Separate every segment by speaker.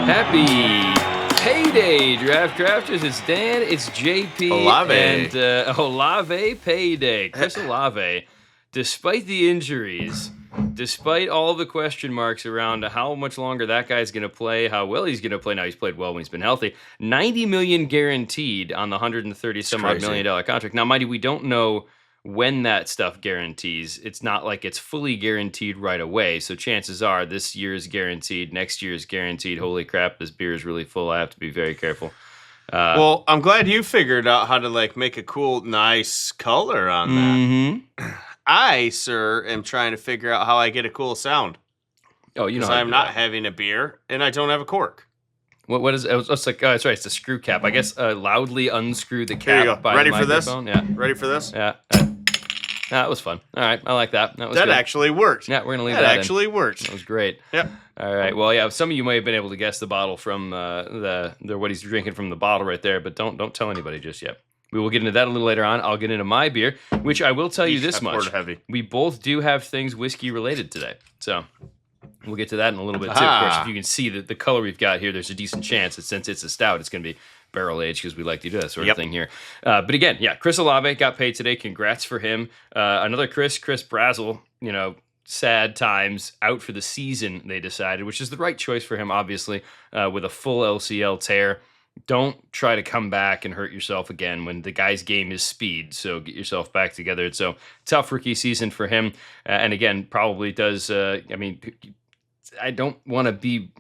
Speaker 1: Happy payday, drafters. It's Dan, it's JP,
Speaker 2: Olave.
Speaker 1: and Olave payday. Chris Olave, despite the injuries, despite all the question marks around how much longer that guy's going to play, how well he's going to play. Now, he's played well when he's been healthy. $90 million guaranteed on the $130-some-odd million contract. Now, mind you, we don't know when that stuff guarantees. It's not like it's fully guaranteed right away. So chances are this year is guaranteed, next year is guaranteed. Holy crap, this beer is really full. I have to be very careful.
Speaker 2: Well, I'm glad you figured out how to make a cool, nice color on that. I, sir, am trying to figure out how I get a cool sound.
Speaker 1: Oh, you know,
Speaker 2: I'm not having a beer and I don't have a cork.
Speaker 1: What is it? It's like, that's right, it's the screw cap. I guess loudly unscrew the cap.
Speaker 2: Here you go.
Speaker 1: By
Speaker 2: Ready
Speaker 1: the
Speaker 2: for this?
Speaker 1: Yeah.
Speaker 2: Ready for this?
Speaker 1: Yeah. That was fun. All right, I like that. That was
Speaker 2: that
Speaker 1: good.
Speaker 2: actually worked.
Speaker 1: Yeah, we're gonna leave that.
Speaker 2: That actually worked.
Speaker 1: That was great.
Speaker 2: Yep.
Speaker 1: All right. Well, yeah. Some of you may have been able to guess the bottle from the what he's drinking from the bottle right there, but don't tell anybody just yet. We will get into that a little later on. I'll get into my beer, which I will tell you this much:
Speaker 2: heavy.
Speaker 1: We both do have things whiskey related today, so we'll get to that in a little bit too. Of course, if you can see the color we've got here, there's a decent chance that since it's a stout, it's going to be barrel aged because we like to do that sort of thing here. But again, yeah, Chris Olave got paid today. Congrats for him. Another Chris Brazel, sad times, out for the season, they decided, which is the right choice for him, obviously, with a full LCL tear. Don't try to come back and hurt yourself again when the guy's game is speed. So get yourself back together. So tough rookie season for him. And again, probably does, I don't want to be,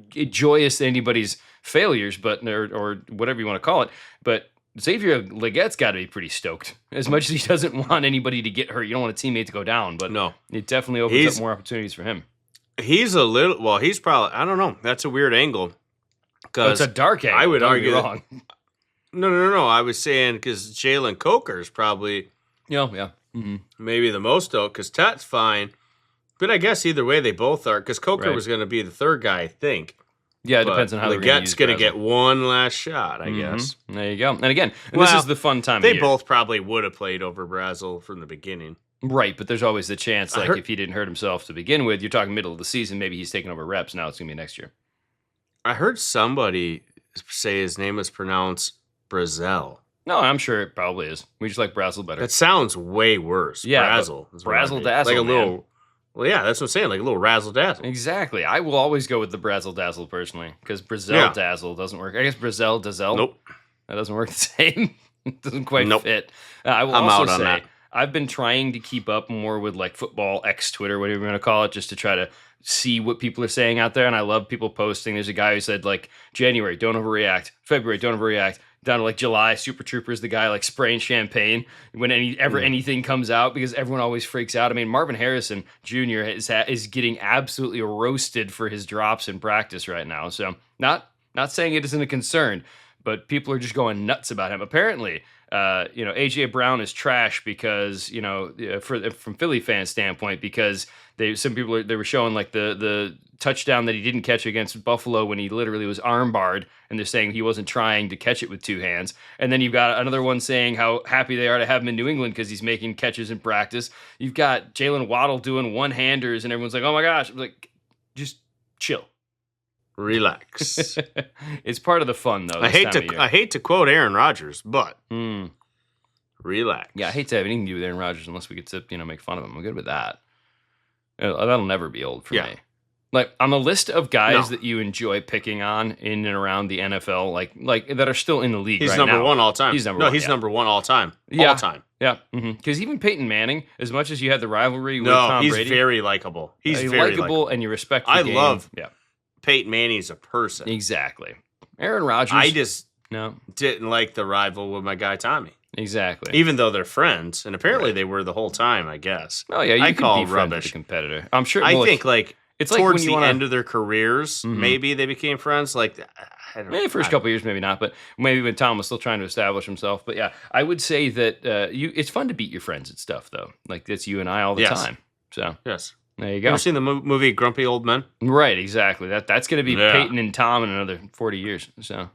Speaker 1: joyous to anybody's failures, but or whatever you want to call it. But Xavier Legette's got to be pretty stoked. As much as he doesn't want anybody to get hurt, you don't want a teammate to go down. But
Speaker 2: no,
Speaker 1: it definitely opens up more opportunities for him.
Speaker 2: He's he's probably, I don't know. That's a weird angle.
Speaker 1: It's a dark angle.
Speaker 2: I would argue
Speaker 1: wrong.
Speaker 2: No. I was saying because Jalen Coker is probably maybe the most stoked because Tat's fine. But I guess either way they both are because Coker was going to be the third guy, I think.
Speaker 1: Yeah, it depends on how
Speaker 2: Legette's going to get one last shot, I guess.
Speaker 1: There you go. And again, this is the fun time of year.
Speaker 2: They both probably would have played over Brazel from the beginning.
Speaker 1: Right, but there's always the chance, if he didn't hurt himself to begin with, you're talking middle of the season, maybe he's taking over reps. Now it's going to be next year.
Speaker 2: I heard somebody say his name is pronounced Brazel.
Speaker 1: No, I'm sure it probably is. We just like Brazel better.
Speaker 2: That sounds way worse.
Speaker 1: Yeah,
Speaker 2: Brazel.
Speaker 1: Brazel Dazzle,
Speaker 2: like a little. Well, yeah, that's what I'm saying, like a little razzle dazzle.
Speaker 1: Exactly. I will always go with the Brazel Dazzle personally, because Brazel Dazzle doesn't work. I guess Brazel Dazzle.
Speaker 2: Nope.
Speaker 1: That doesn't work the same. It doesn't quite fit. I will
Speaker 2: I'm
Speaker 1: also
Speaker 2: out on
Speaker 1: say,
Speaker 2: that.
Speaker 1: I've been trying to keep up more with football X Twitter, whatever you want to call it, just to try to see what people are saying out there. And I love people posting. There's a guy who said January, don't overreact. February, don't overreact. Down to July, Super Troopers, the guy spraying champagne when anything comes out because everyone always freaks out. I mean, Marvin Harrison Jr. is getting absolutely roasted for his drops in practice right now. So not saying it isn't a concern, but people are just going nuts about him. Apparently, AJ Brown is trash because from Philly fan standpoint because they were showing the touchdown that he didn't catch against Buffalo when he literally was armbarred, and they're saying he wasn't trying to catch it with two hands. And then you've got another one saying how happy they are to have him in New England because he's making catches in practice. You've got Jalen Waddle doing one-handers, and everyone's like, "Oh my gosh!" I'm like, just chill.
Speaker 2: Relax.
Speaker 1: It's part of the fun, though.
Speaker 2: I hate to quote Aaron Rodgers, but relax.
Speaker 1: Yeah, I hate to have anything to do with Aaron Rodgers unless we get to make fun of him. I'm good with that. That'll never be old for me. On the list of guys that you enjoy picking on in and around the NFL, like that are still in the league
Speaker 2: he's
Speaker 1: right
Speaker 2: number
Speaker 1: now.
Speaker 2: one all time.
Speaker 1: He's number one.
Speaker 2: He's number one all time.
Speaker 1: Yeah.
Speaker 2: All time.
Speaker 1: Yeah. Because even Peyton Manning, as much as you had the rivalry with Tom Brady.
Speaker 2: He's very likable. He's
Speaker 1: very
Speaker 2: likable
Speaker 1: likable, and you respect the game.
Speaker 2: I love Peyton Manning as a person.
Speaker 1: Exactly. Aaron Rodgers.
Speaker 2: I just didn't like the rival with my guy Tommy.
Speaker 1: Exactly.
Speaker 2: Even though they're friends, and apparently they were the whole time, I guess.
Speaker 1: Oh yeah,
Speaker 2: I call
Speaker 1: be
Speaker 2: rubbish.
Speaker 1: With a competitor. I'm sure.
Speaker 2: I think
Speaker 1: it's
Speaker 2: towards the end of their careers, maybe they became friends. I don't know.
Speaker 1: Maybe first couple of years, maybe not, but maybe when Tom was still trying to establish himself. But yeah, I would say that it's fun to beat your friends at stuff though. That's you and I all the time. So
Speaker 2: yes.
Speaker 1: There you go.
Speaker 2: Ever seen the movie Grumpy Old Men?
Speaker 1: Right, exactly. That's going to be Peyton and Tom in another 40 years. So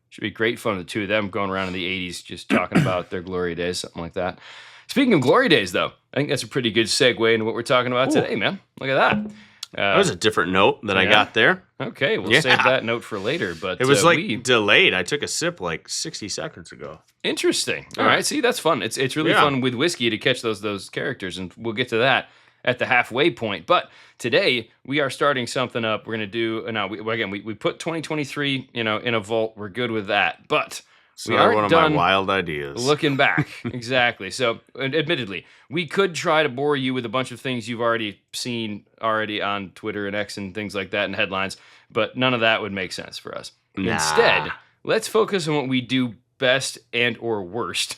Speaker 1: should be great fun, the two of them going around in the 80s just talking about their glory days, something like that. Speaking of glory days, though, I think that's a pretty good segue into what we're talking about today, man. Look at that.
Speaker 2: That was a different note that I got there.
Speaker 1: Okay, we'll save that note for later. But
Speaker 2: it was delayed. I took a sip like 60 seconds ago.
Speaker 1: Interesting. All right, see, that's fun. It's really fun with whiskey to catch those characters, and we'll get to that at the halfway point. But today we are starting something up. We're going to do now. We put 2023 in a vault. We're good with that, but.
Speaker 2: We aren't one of my wild ideas.
Speaker 1: Looking back, exactly. So, admittedly, we could try to bore you with a bunch of things you've already seen on Twitter and X and things like that and headlines, but none of that would make sense for us.
Speaker 2: Nah.
Speaker 1: Instead, let's focus on what we do best and or worst,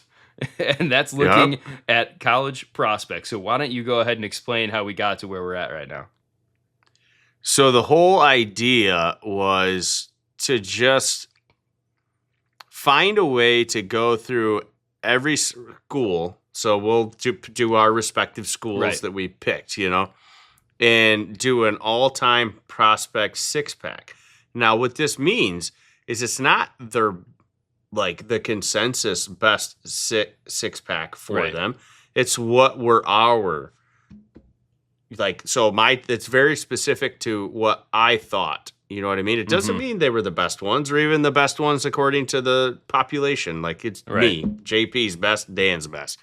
Speaker 1: and that's looking at college prospects. So, why don't you go ahead and explain how we got to where we're at right now?
Speaker 2: So, the whole idea was to just find a way to go through every school. So we'll do our respective schools that we picked, and do an all-time prospect six-pack. Now, what this means is it's not their the consensus best six-pack for them. It's what were our it's very specific to what I thought. You know what I mean? It doesn't mean they were the best ones or even the best ones according to the population. Like it's me, JP's best, Dan's best.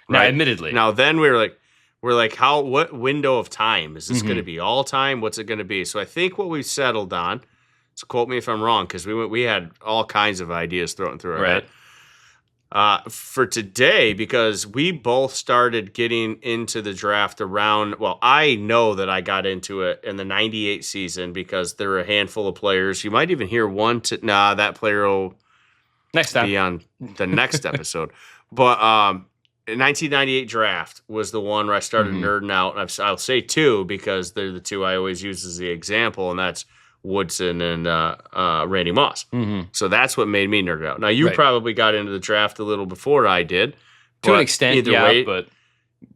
Speaker 1: Now, admittedly.
Speaker 2: Now then we're like, what window of time is this going to be? All time? What's it going to be? So I think what we've settled on, so quote me if I'm wrong, because we had all kinds of ideas thrown through our head. For today, because we both started getting into the draft I know that I got into it in the 98 season because there were a handful of players. You might even hear that player will
Speaker 1: next time
Speaker 2: be on the next episode. But 1998 draft was the one where I started nerding out. And I'll say two because they're the two I always use as the example, and that's Woodson and Randy Moss. So that's what made me nerd out. Now, you probably got into the draft a little before I did.
Speaker 1: To an extent, but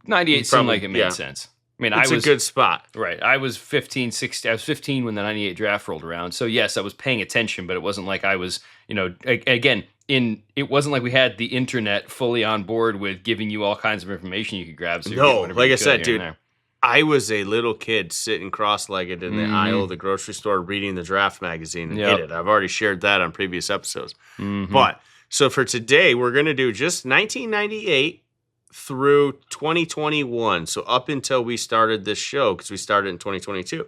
Speaker 1: 98 seemed like it made sense. I mean,
Speaker 2: it's a good spot.
Speaker 1: Right. I was 15, 16. I was 15 when the 98 draft rolled around. So, yes, I was paying attention, but it wasn't like I was, it wasn't like we had the internet fully on board with giving you all kinds of information you could grab. So
Speaker 2: like I said, dude, I was a little kid sitting cross-legged in the aisle of the grocery store reading the draft magazine and hit it. I've already shared that on previous episodes. But so for today, we're going to do just 1998 through 2021. So up until we started this show, because we started in 2022.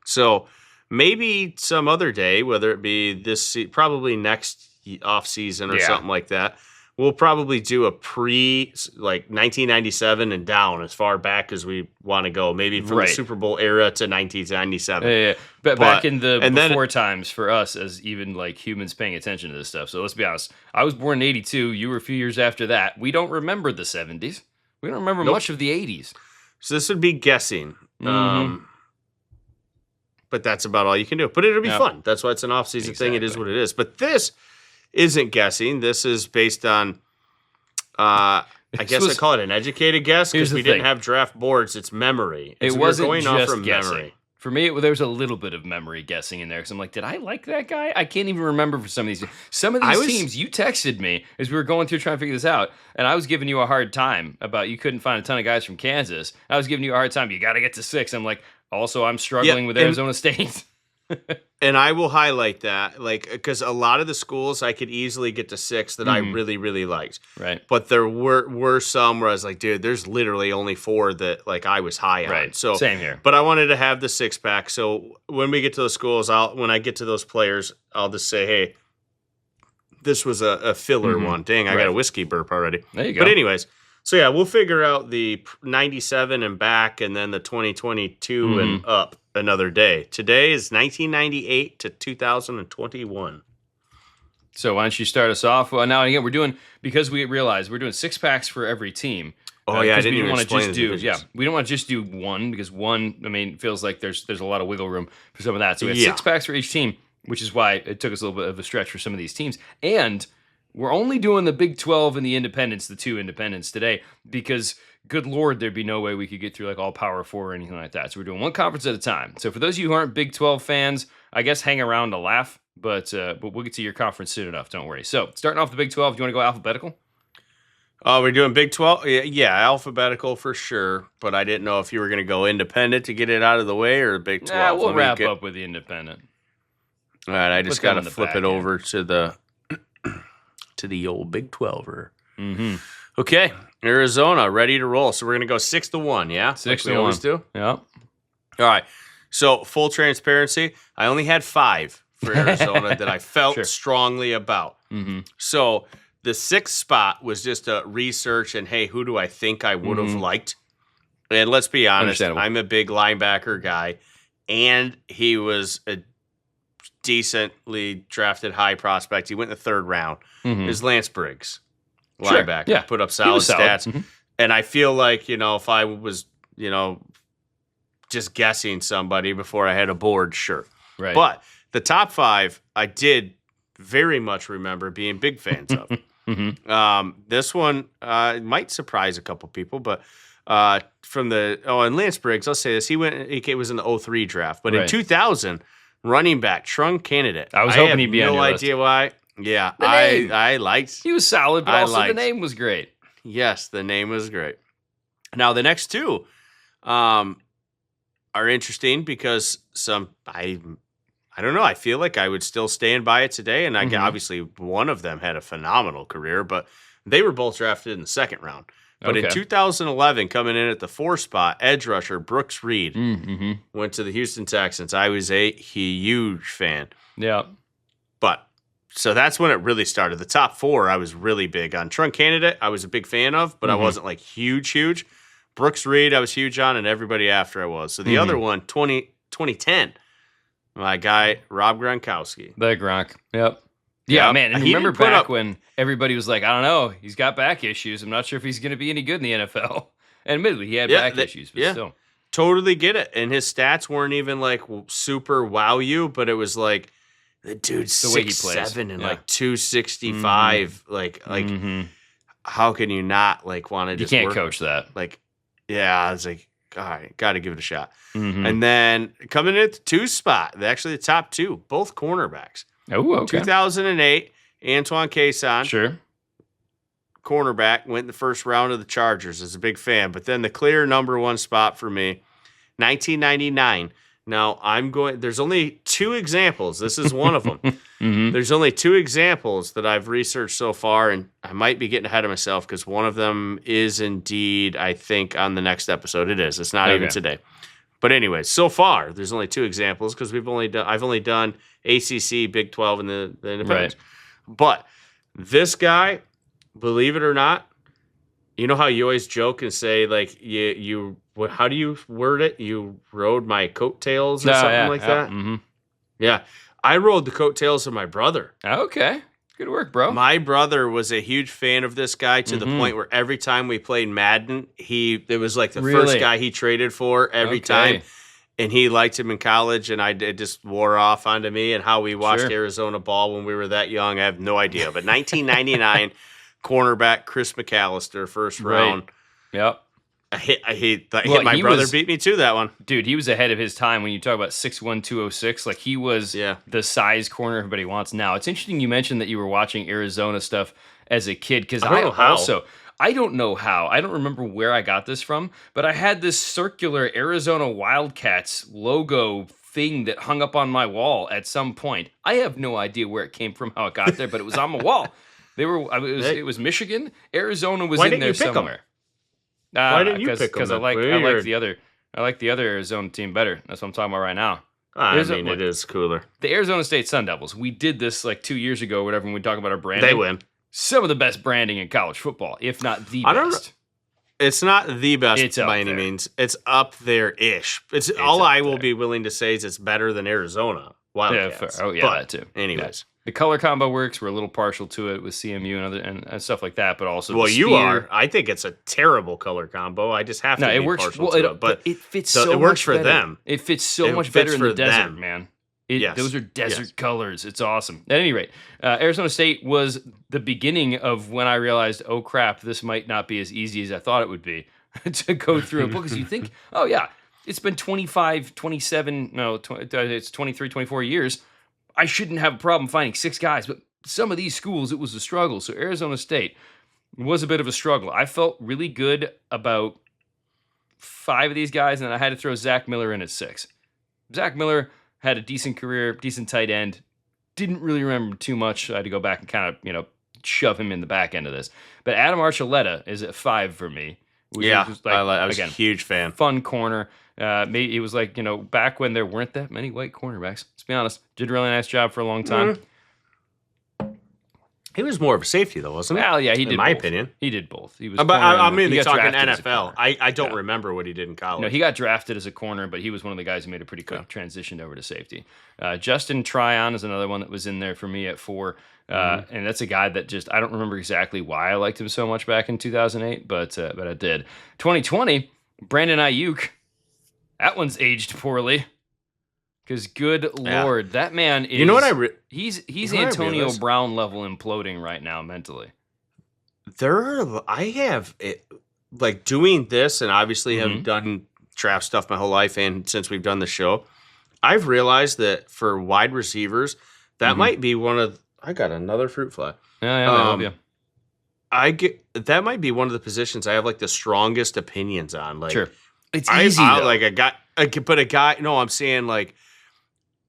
Speaker 2: So maybe some other day, whether it be probably next offseason or something like that, we'll probably do a 1997 and down as far back as we want to go. Maybe from the Super Bowl era to 1997.
Speaker 1: Yeah. But back in the before times for us as even humans paying attention to this stuff. So let's be honest. I was born in 82. You were a few years after that. We don't remember the 70s. We don't remember much of the 80s.
Speaker 2: So this would be guessing. But that's about all you can do. But it'll be fun. That's why it's an off-season thing. It is what it is. But this isn't guessing. This is based on, I guess I call it an educated guess because we didn't have draft boards. It's memory.
Speaker 1: It wasn't going just off from guessing. Memory. For me, there was a little bit of memory guessing in there because I'm like, did I like that guy? I can't even remember for some of these. Some of these teams, you texted me as we were going through trying to figure this out, and I was giving you a hard time about you couldn't find a ton of guys from Kansas. I was giving you a hard time. You got to get to 6. I'm like, also, I'm struggling with Arizona State.
Speaker 2: And I will highlight that, because a lot of the schools I could easily get to 6 that I really, really liked.
Speaker 1: Right.
Speaker 2: But there were some where I was like, dude, there's literally only 4 that I was high on.
Speaker 1: Right.
Speaker 2: So
Speaker 1: same here.
Speaker 2: But I wanted to have the 6-pack. So when we get to those schools, when I get to those players, I'll just say, hey, this was a filler one. Dang, I got a whiskey burp already.
Speaker 1: There you go.
Speaker 2: But anyways, so yeah, we'll figure out the 97 and back, and then the 2022 and up another day. Today is 1998 to 2021.
Speaker 1: So why don't you start us off? Well, now again, because we realized we're doing 6-packs for every team.
Speaker 2: Oh yeah, I didn't even explain the divisions.
Speaker 1: Yeah, we don't want to just do one because one, feels like there's a lot of wiggle room for some of that. So we had 6-packs for each team, which is why it took us a little bit of a stretch for some of these teams. And we're only doing the Big 12 and the independents, the 2 independents today, because good Lord, there'd be no way we could get through all Power 4 or anything like that. So we're doing one conference at a time. So for those of you who aren't Big 12 fans, I guess hang around to laugh, but we'll get to your conference soon enough. Don't worry. So starting off the Big 12, do you want to go alphabetical?
Speaker 2: Oh, we're doing Big 12? Yeah, alphabetical for sure. But I didn't know if you were going to go independent to get it out of the way or Big 12.
Speaker 1: We'll wrap up with the independent.
Speaker 2: All right, I just got to flip it over to the old Big 12er.
Speaker 1: Mm-hmm.
Speaker 2: Okay, Arizona, ready to roll. So we're going to go 6-1, yeah?
Speaker 1: 6-1.
Speaker 2: We always do?
Speaker 1: Yeah.
Speaker 2: All right. So full transparency, I only had 5 for Arizona that I felt strongly about.
Speaker 1: Mm-hmm.
Speaker 2: So the 6th spot was just a research and, hey, who do I think I would have liked? And let's be honest, I'm a big linebacker guy, and he was a decently drafted high prospect. He went in the 3rd round. Is Lance Briggs, linebacker.
Speaker 1: Yeah.
Speaker 2: Put up solid stats.
Speaker 1: Mm-hmm.
Speaker 2: And I feel like, if I was, just guessing somebody before I had a board, sure.
Speaker 1: Right.
Speaker 2: But the top 5, I did very much remember being big fans of. This one might surprise a couple people, but and Lance Briggs, I'll say this, he was in the 2003 draft, but in 2000, running back, Trunk candidate.
Speaker 1: I was hoping he'd be on your list.
Speaker 2: No idea why. Yeah, I liked.
Speaker 1: He was solid, but also the name was great.
Speaker 2: Yes, the name was great. Now the next 2 are interesting because I don't know. I feel like I would still stand by it today, and obviously one of them had a phenomenal career, but they were both drafted in the 2nd round. But in 2011, coming in at the 4 spot, edge rusher Brooks Reed went to the Houston Texans. I was a huge fan.
Speaker 1: Yeah.
Speaker 2: But so that's when it really started. The top 4, I was really big on. Trunk candidate, I was a big fan of, but I wasn't like huge. Brooks Reed, I was huge on, and everybody after I was. So the other one, 2010, my guy, Rob Gronkowski.
Speaker 1: The Gronk. Yep. Yeah, man. And remember back when everybody was like, I don't know, he's got back issues. I'm not sure if he's going to be any good in the NFL. And admittedly, he had back issues, but still.
Speaker 2: Totally get it. And his stats weren't even like super wow you, but it was like, the dude's 6'7" and like 265. Like, how can you not like want to just
Speaker 1: You can't coach that.
Speaker 2: Like, yeah, I was like, all right, got to give it a shot. And then coming in at the 2 spot, actually the top 2, both cornerbacks.
Speaker 1: Oh, okay.
Speaker 2: 2008, Antoine Cason.
Speaker 1: Sure.
Speaker 2: Cornerback, went in the 1st round of the Chargers as a big fan. But then the clear number 1 spot for me, 1999. Now, there's only 2 examples. This is one of them. There's only 2 examples that I've researched so far, and I might be getting ahead of myself because one of them is indeed, I think, on the next episode. It is. It's not even today. But anyways, so far, there's only 2 examples because I've only done ACC, Big 12, and the independents.
Speaker 1: Right.
Speaker 2: But this guy, believe it or not, you know how you always joke and say, like, how do you word it? You rode my coattails or something like that?
Speaker 1: Mm-hmm.
Speaker 2: Yeah. I rode the coattails of my brother.
Speaker 1: Okay. Good work, bro.
Speaker 2: My brother was a huge fan of this guy to the point where every time we played Madden, it was like the first guy he traded for every time. And he liked him in college, and it just wore off onto me. And how we watched Arizona ball when we were that young, I have no idea. But 1999, cornerback Chris McAllister, 1st round.
Speaker 1: Yep.
Speaker 2: My brother beat me to that one.
Speaker 1: Dude, he was ahead of his time when you talk about 6'1", 206. Like, he was the size corner everybody wants now. It's interesting you mentioned that you were watching Arizona stuff as a kid, because I don't know how. I don't remember where I got this from, but I had this circular Arizona Wildcats logo thing that hung up on my wall at some point. I have no idea where it came from, how it got there, but it was on my wall. It was Michigan. Arizona was in there somewhere.
Speaker 2: Why didn't you pick them?
Speaker 1: Because I like the other Arizona team better. That's what I'm talking about right now.
Speaker 2: It is cooler.
Speaker 1: The Arizona State Sun Devils. We did this like 2 years ago, or whatever, when we talk about our branding.
Speaker 2: They win.
Speaker 1: Some of the best branding in college football, if not the best.
Speaker 2: It's not the best by any means. It's up there-ish. It's all I will be willing to say is it's better than Arizona Wildcats.
Speaker 1: That too.
Speaker 2: Anyways.
Speaker 1: The color combo works. We're a little partial to it with CMU and stuff like that, but also
Speaker 2: you are. I think it's a terrible color combo. I just have to be partial to it. But
Speaker 1: it fits
Speaker 2: it works for them.
Speaker 1: It fits so much better in the desert, man. Those are desert colors. It's awesome. At any rate, Arizona State was the beginning of when I realized, oh crap, this might not be as easy as I thought it would be to go through a book. Because you think, oh yeah, it's been 25, 27, it's 23, 24 years. I shouldn't have a problem finding 6 guys, but some of these schools, it was a struggle. So Arizona State, It was a bit of a struggle. I felt really good about 5 of these guys, and then I had to throw Zach Miller in at 6. Zach Miller had a decent career, decent tight end. Didn't really remember too much. I had to go back and kind of, shove him in the back end of this. But Adam Archuleta is at 5 for me.
Speaker 2: I was a huge fan.
Speaker 1: Fun corner. Maybe it was like, back when there weren't that many white cornerbacks. Let's be honest. Did a really nice job for a long time.
Speaker 2: Mm-hmm. He was more of a safety, though, wasn't he?
Speaker 1: Well, yeah, he did.
Speaker 2: In my opinion,
Speaker 1: he did both. He was.
Speaker 2: But talking NFL. I don't remember what he did in college.
Speaker 1: No, he got drafted as a corner, but he was one of the guys who made a pretty quick transition over to safety. Justin Tryon is another one that was in there for me at 4, and that's a guy that I don't remember exactly why I liked him so much back in 2008, but I did. 2020, Brandon Ayuk. That one's aged poorly. Because good Lord, that man is.
Speaker 2: You know what
Speaker 1: he's Antonio Brown level imploding right now mentally.
Speaker 2: I have doing this, and obviously have done draft stuff my whole life, and since we've done the show, I've realized that for wide receivers, that might be one of. I got another fruit fly.
Speaker 1: Yeah.
Speaker 2: That might be one of the positions I have the strongest opinions on.
Speaker 1: Sure, it's easy.
Speaker 2: A guy. No, I'm saying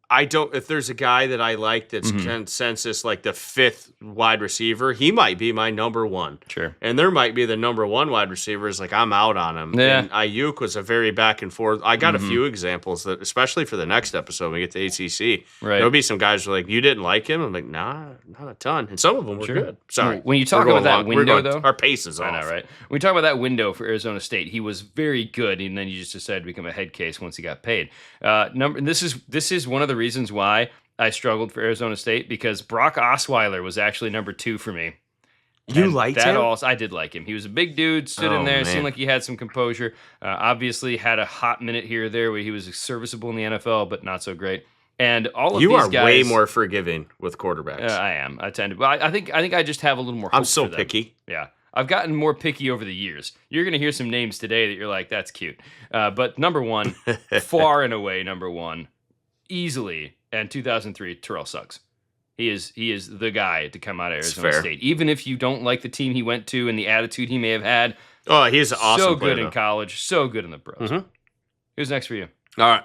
Speaker 2: I don't. If there's a guy that I like that's consensus the 5th wide receiver, he might be my number 1.
Speaker 1: Sure.
Speaker 2: And there might be the number 1 wide receiver is I'm out on him.
Speaker 1: Yeah.
Speaker 2: And Ayuk was a very back and forth. I got a few examples that, especially for the next episode when we get to ACC, there'll be some guys who are you didn't like him. I'm nah, not a ton. And some of them were good. Sorry.
Speaker 1: When you talk about that window, though,
Speaker 2: our pace is off.
Speaker 1: I know, right? When you talk about that window for Arizona State, he was very good, and then he just decided to become a head case once he got paid. This is one of the reasons why I struggled for Arizona State, because Brock Osweiler was actually number 2 for me.
Speaker 2: You liked him?
Speaker 1: I did like him. He was a big dude, stood in there, seemed like he had some composure. Obviously had a hot minute here or there where he was serviceable in the NFL, but not so great. And all of these guys... You are
Speaker 2: way more forgiving with quarterbacks.
Speaker 1: I am. I tend to. But I think I just have a little more hope.
Speaker 2: I'm so picky.
Speaker 1: Yeah. I've gotten more picky over the years. You're going to hear some names today that you're like, that's cute. But number 1, far and away number 1, easily, and 2003, Terrell Suggs. He is the guy to come out of Arizona State. Even if you don't like the team he went to and the attitude he may have had.
Speaker 2: Oh, he's an awesome
Speaker 1: so
Speaker 2: player,
Speaker 1: good in college, so good in the pros. Who's next for you?
Speaker 2: All right.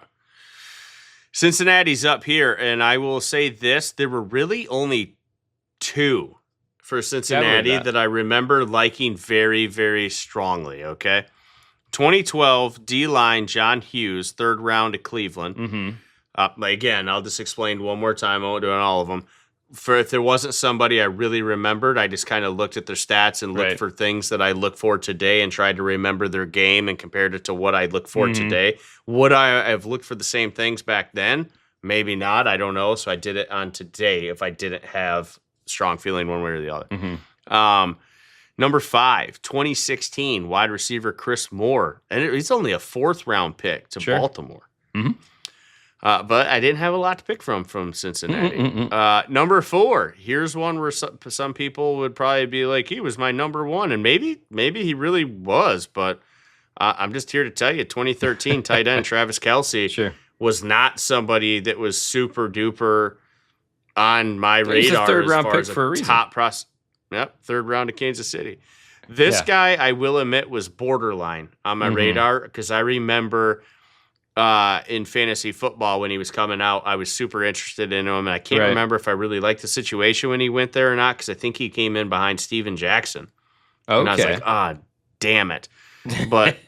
Speaker 2: Cincinnati's up here, and I will say this. There were really only 2 for Cincinnati that I remember liking very, very strongly, okay? 2012, D-line, John Hughes, 3rd round to Cleveland. Again, I'll just explain one more time. I won't do it on all of them. If there wasn't somebody I really remembered, I just kind of looked at their stats and looked for things that I look for today and tried to remember their game and compared it to what I look for today. Would I have looked for the same things back then? Maybe not. I don't know. So I did it on today if I didn't have strong feeling one way or the other. Number 5, 2016, wide receiver Chris Moore. And he's only a 4th round pick to Baltimore. But I didn't have a lot to pick from Cincinnati. Number 4, here's one where some people would probably be like, he was my number 1. And maybe he really was. But I'm just here to tell you, 2013 tight end Travis Kelce was not somebody that was super duper on my radar.
Speaker 1: He's a 3rd round pick
Speaker 2: as
Speaker 1: for a reason.
Speaker 2: Top prospect. Yep, 3rd round to Kansas City. This guy, I will admit, was borderline on my radar because I remember in fantasy football when he was coming out, I was super interested in him. And I can't remember if I really liked the situation when he went there or not because I think he came in behind Steven Jackson.
Speaker 1: Okay.
Speaker 2: And I was like, damn it. But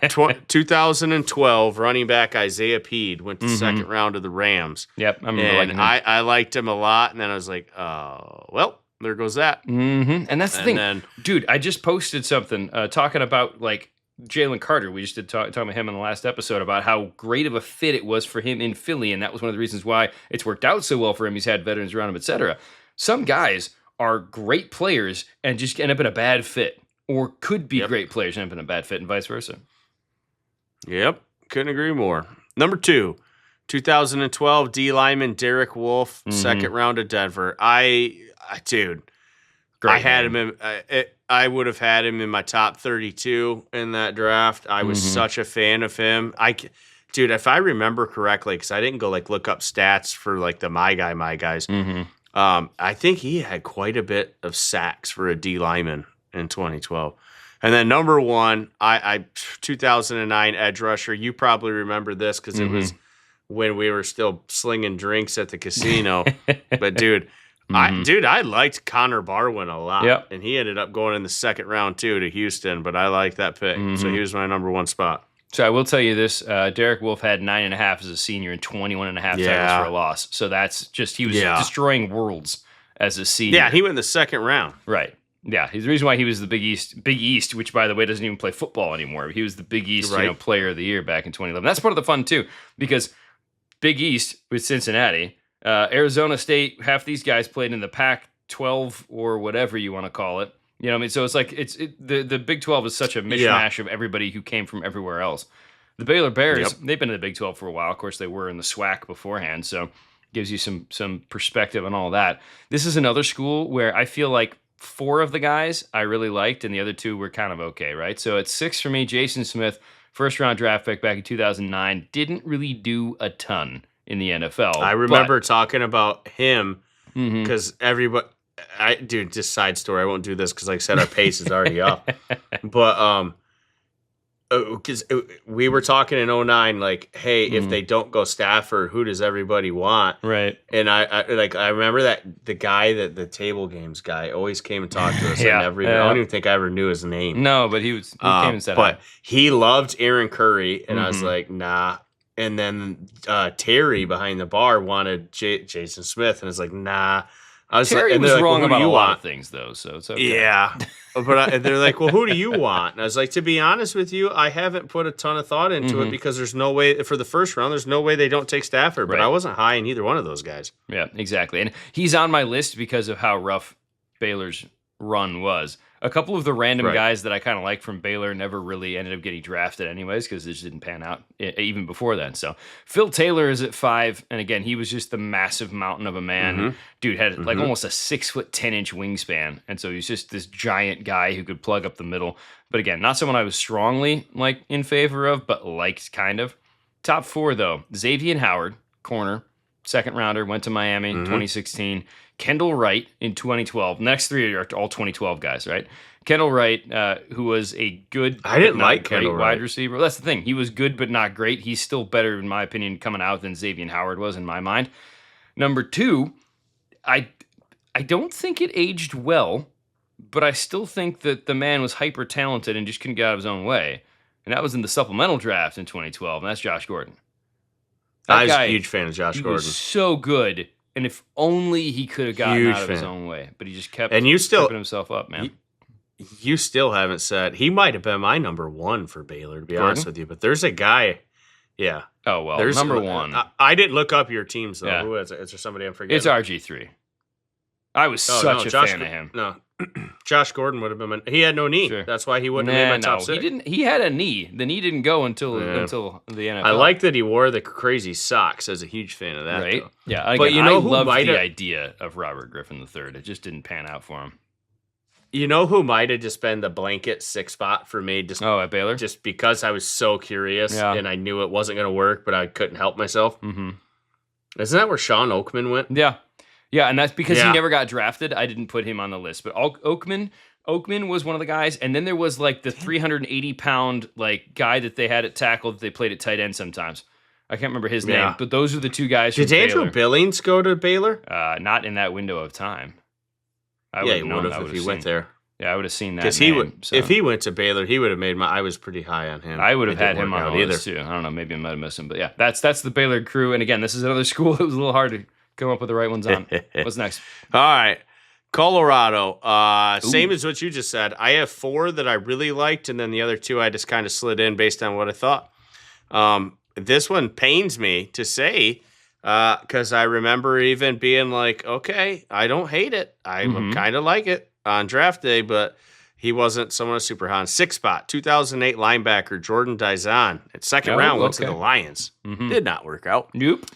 Speaker 2: 2012, running back Isaiah Peed went to the 2nd round of the Rams.
Speaker 1: Yep, I remember
Speaker 2: and I liked him a lot. And then I was like, well, there goes that.
Speaker 1: And that's the thing. Dude, I just posted something talking about Jalen Carter. We just did talk about him in the last episode about how great of a fit it was for him in Philly. And that was one of the reasons why it's worked out so well for him. He's had veterans around him, etc. Some guys are great players and just end up in a bad fit. Or could be great players and end up in a bad fit and vice versa.
Speaker 2: Yep. Couldn't agree more. Number 2, 2012 D lineman Derek Wolfe, 2nd round of Denver. Dude, I had him in. I would have had him in my top 32 in that draft. I was such a fan of him. Dude, if I remember correctly, because I didn't go look up stats for the my guys. I think he had quite a bit of sacks for a D lineman in 2012. And then number 1, I 2009 edge rusher. You probably remember this because it was when we were still slinging drinks at the casino. But dude, I liked Connor Barwin a lot, and he ended up going in the second round too to Houston. But I like that pick, so he was my number 1 spot.
Speaker 1: So I will tell you this: Derek Wolfe had 9.5 as a senior and 21.5 tackles for a loss. So that's just he was destroying worlds as a senior.
Speaker 2: Yeah, he went in the second round.
Speaker 1: Right. Yeah, the reason why he was the Big East, which by the way doesn't even play football anymore. He was the Big East, Player of the Year back in 2011. That's part of the fun too, because Big East with Cincinnati, Arizona State, half these guys played in the Pac-12 or whatever you want to call it. You know what I mean? So it's like the Big 12 is such a mishmash of everybody who came from everywhere else. The Baylor Bears, they've been in the Big 12 for a while. Of course, they were in the SWAC beforehand, so gives you some perspective on all that. This is another school where I feel like 4 of the guys I really liked, and the other 2 were kind of okay, right? So at 6 for me, Jason Smith, first-round draft pick back in 2009, didn't really do a ton in the NFL.
Speaker 2: I remember talking about him because everybody... dude, just side story. I won't do this because, like I said, our pace is already up. But because we were talking in 2009, like, hey, if they don't go Stafford, who does everybody want?
Speaker 1: Right.
Speaker 2: And I remember that the guy that the table games guy always came and talked to us. I don't even think I ever knew his name.
Speaker 1: No, but he came and said
Speaker 2: but he loved Aaron Curry, and I was like, nah. And then Terry behind the bar wanted Jason Smith, and I was like, nah.
Speaker 1: Terry was wrong about a lot of things, though, so it's okay.
Speaker 2: Yeah. But they're like, well, who do you want? And I was like, to be honest with you, I haven't put a ton of thought into it because there's no way, for the first round, there's no way they don't take Stafford. But I wasn't high in either one of those guys.
Speaker 1: Yeah, exactly. And he's on my list because of how rough Baylor's run was. A couple of the random guys that I kind of like from Baylor never really ended up getting drafted anyways because it just didn't pan out even before then. So Phil Taylor is at 5, and again, he was just the massive mountain of a man. Dude had like almost a 6'10" wingspan, and so he's just this giant guy who could plug up the middle. But again, not someone I was strongly like in favor of, but liked kind of. Top 4 though: Xavier Howard, corner, second rounder, went to Miami 2016. Kendall Wright in 2012. Next 3 are all 2012 guys, right? Kendall Wright, who was a good,
Speaker 2: I didn't like Kendall
Speaker 1: wide receiver. That's the thing. He was good but not great. He's still better, in my opinion, coming out than Xavier Howard was in my mind. Number 2, I don't think it aged well, but I still think that the man was hyper talented and just couldn't get out of his own way. And that was in the supplemental draft in 2012, and that's Josh Gordon.
Speaker 2: I was a huge fan of Josh Gordon.
Speaker 1: He was so good. And if only he could have gotten out of his own way, but he just kept tripping himself up, man.
Speaker 2: You still haven't said he might have been my number 1 for Baylor, to be honest with you. But there's a guy,
Speaker 1: Oh well, there's number 1.
Speaker 2: I didn't look up your teams though. Yeah. Who is it? Is there somebody I'm forgetting?
Speaker 1: It's RG3. I was such a fan of him.
Speaker 2: No, Josh Gordon would have been. He had no knee. Sure. That's why he wouldn't have made my top 6.
Speaker 1: He didn't. He had a knee. The knee didn't go until the NFL.
Speaker 2: I like that he wore the crazy socks. I was a huge fan of that.
Speaker 1: Right?
Speaker 2: Though.
Speaker 1: Yeah. Again, but I loved the idea of Robert Griffin III. It just didn't pan out for him.
Speaker 2: You know who might have just been the blanket 6 spot for me?
Speaker 1: At Baylor?
Speaker 2: Just because I was so curious and I knew it wasn't going to work, but I couldn't help myself. Isn't that where Sean Oakman went?
Speaker 1: Yeah. Yeah, and that's because he never got drafted. I didn't put him on the list. But Oakman was one of the guys. And then there was like the 380-pound like guy that they had at tackle that they played at tight end sometimes. I can't remember his name. But those are the 2 guys from Baylor.
Speaker 2: Did Andrew Billings go to Baylor?
Speaker 1: Not in that window of time.
Speaker 2: He would have if he went there.
Speaker 1: Yeah, I would have seen that.
Speaker 2: Because if he went to Baylor, he would have made I was pretty high on him.
Speaker 1: I would have had him on the list too. I don't know, maybe I might have missed him, but yeah, that's the Baylor crew. And again, this is another school that was a little hard to come up with the right ones on. What's next?
Speaker 2: All right, Colorado. Same as what you just said. I have 4 that I really liked, and then the other 2 I just kind of slid in based on what I thought. This one pains me to say. Because I remember even being like, okay, I don't hate it. I kind of like it on draft day, but he wasn't someone super high. 6 spot, 2008 linebacker Jordan Dizon at second round went to the Lions. Did not work out.
Speaker 1: Nope.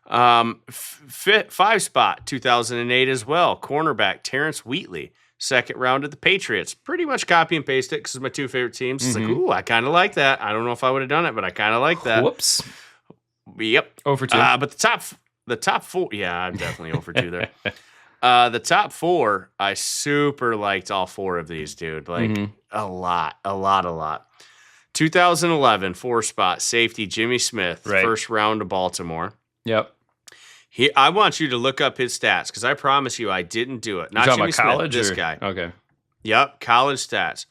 Speaker 2: 5 spot, 2008 as well. Cornerback Terrence Wheatley, second round to the Patriots. Pretty much copy and paste it because it's my 2 favorite teams. It's like, ooh, I kind of like that. I don't know if I would have done it, but I kind of like that.
Speaker 1: Whoops.
Speaker 2: Yep.
Speaker 1: 0 for 2.
Speaker 2: But the top 4, yeah, I'm definitely 0 for 2 there. The top 4, I super liked all 4 of these, dude. Like a lot. 2011 4-spot safety Jimmy Smith, first round to Baltimore.
Speaker 1: Yep.
Speaker 2: I want you to look up his stats because I promise you I didn't do it. Not Jimmy Smith, this guy.
Speaker 1: Okay.
Speaker 2: Yep, college stats.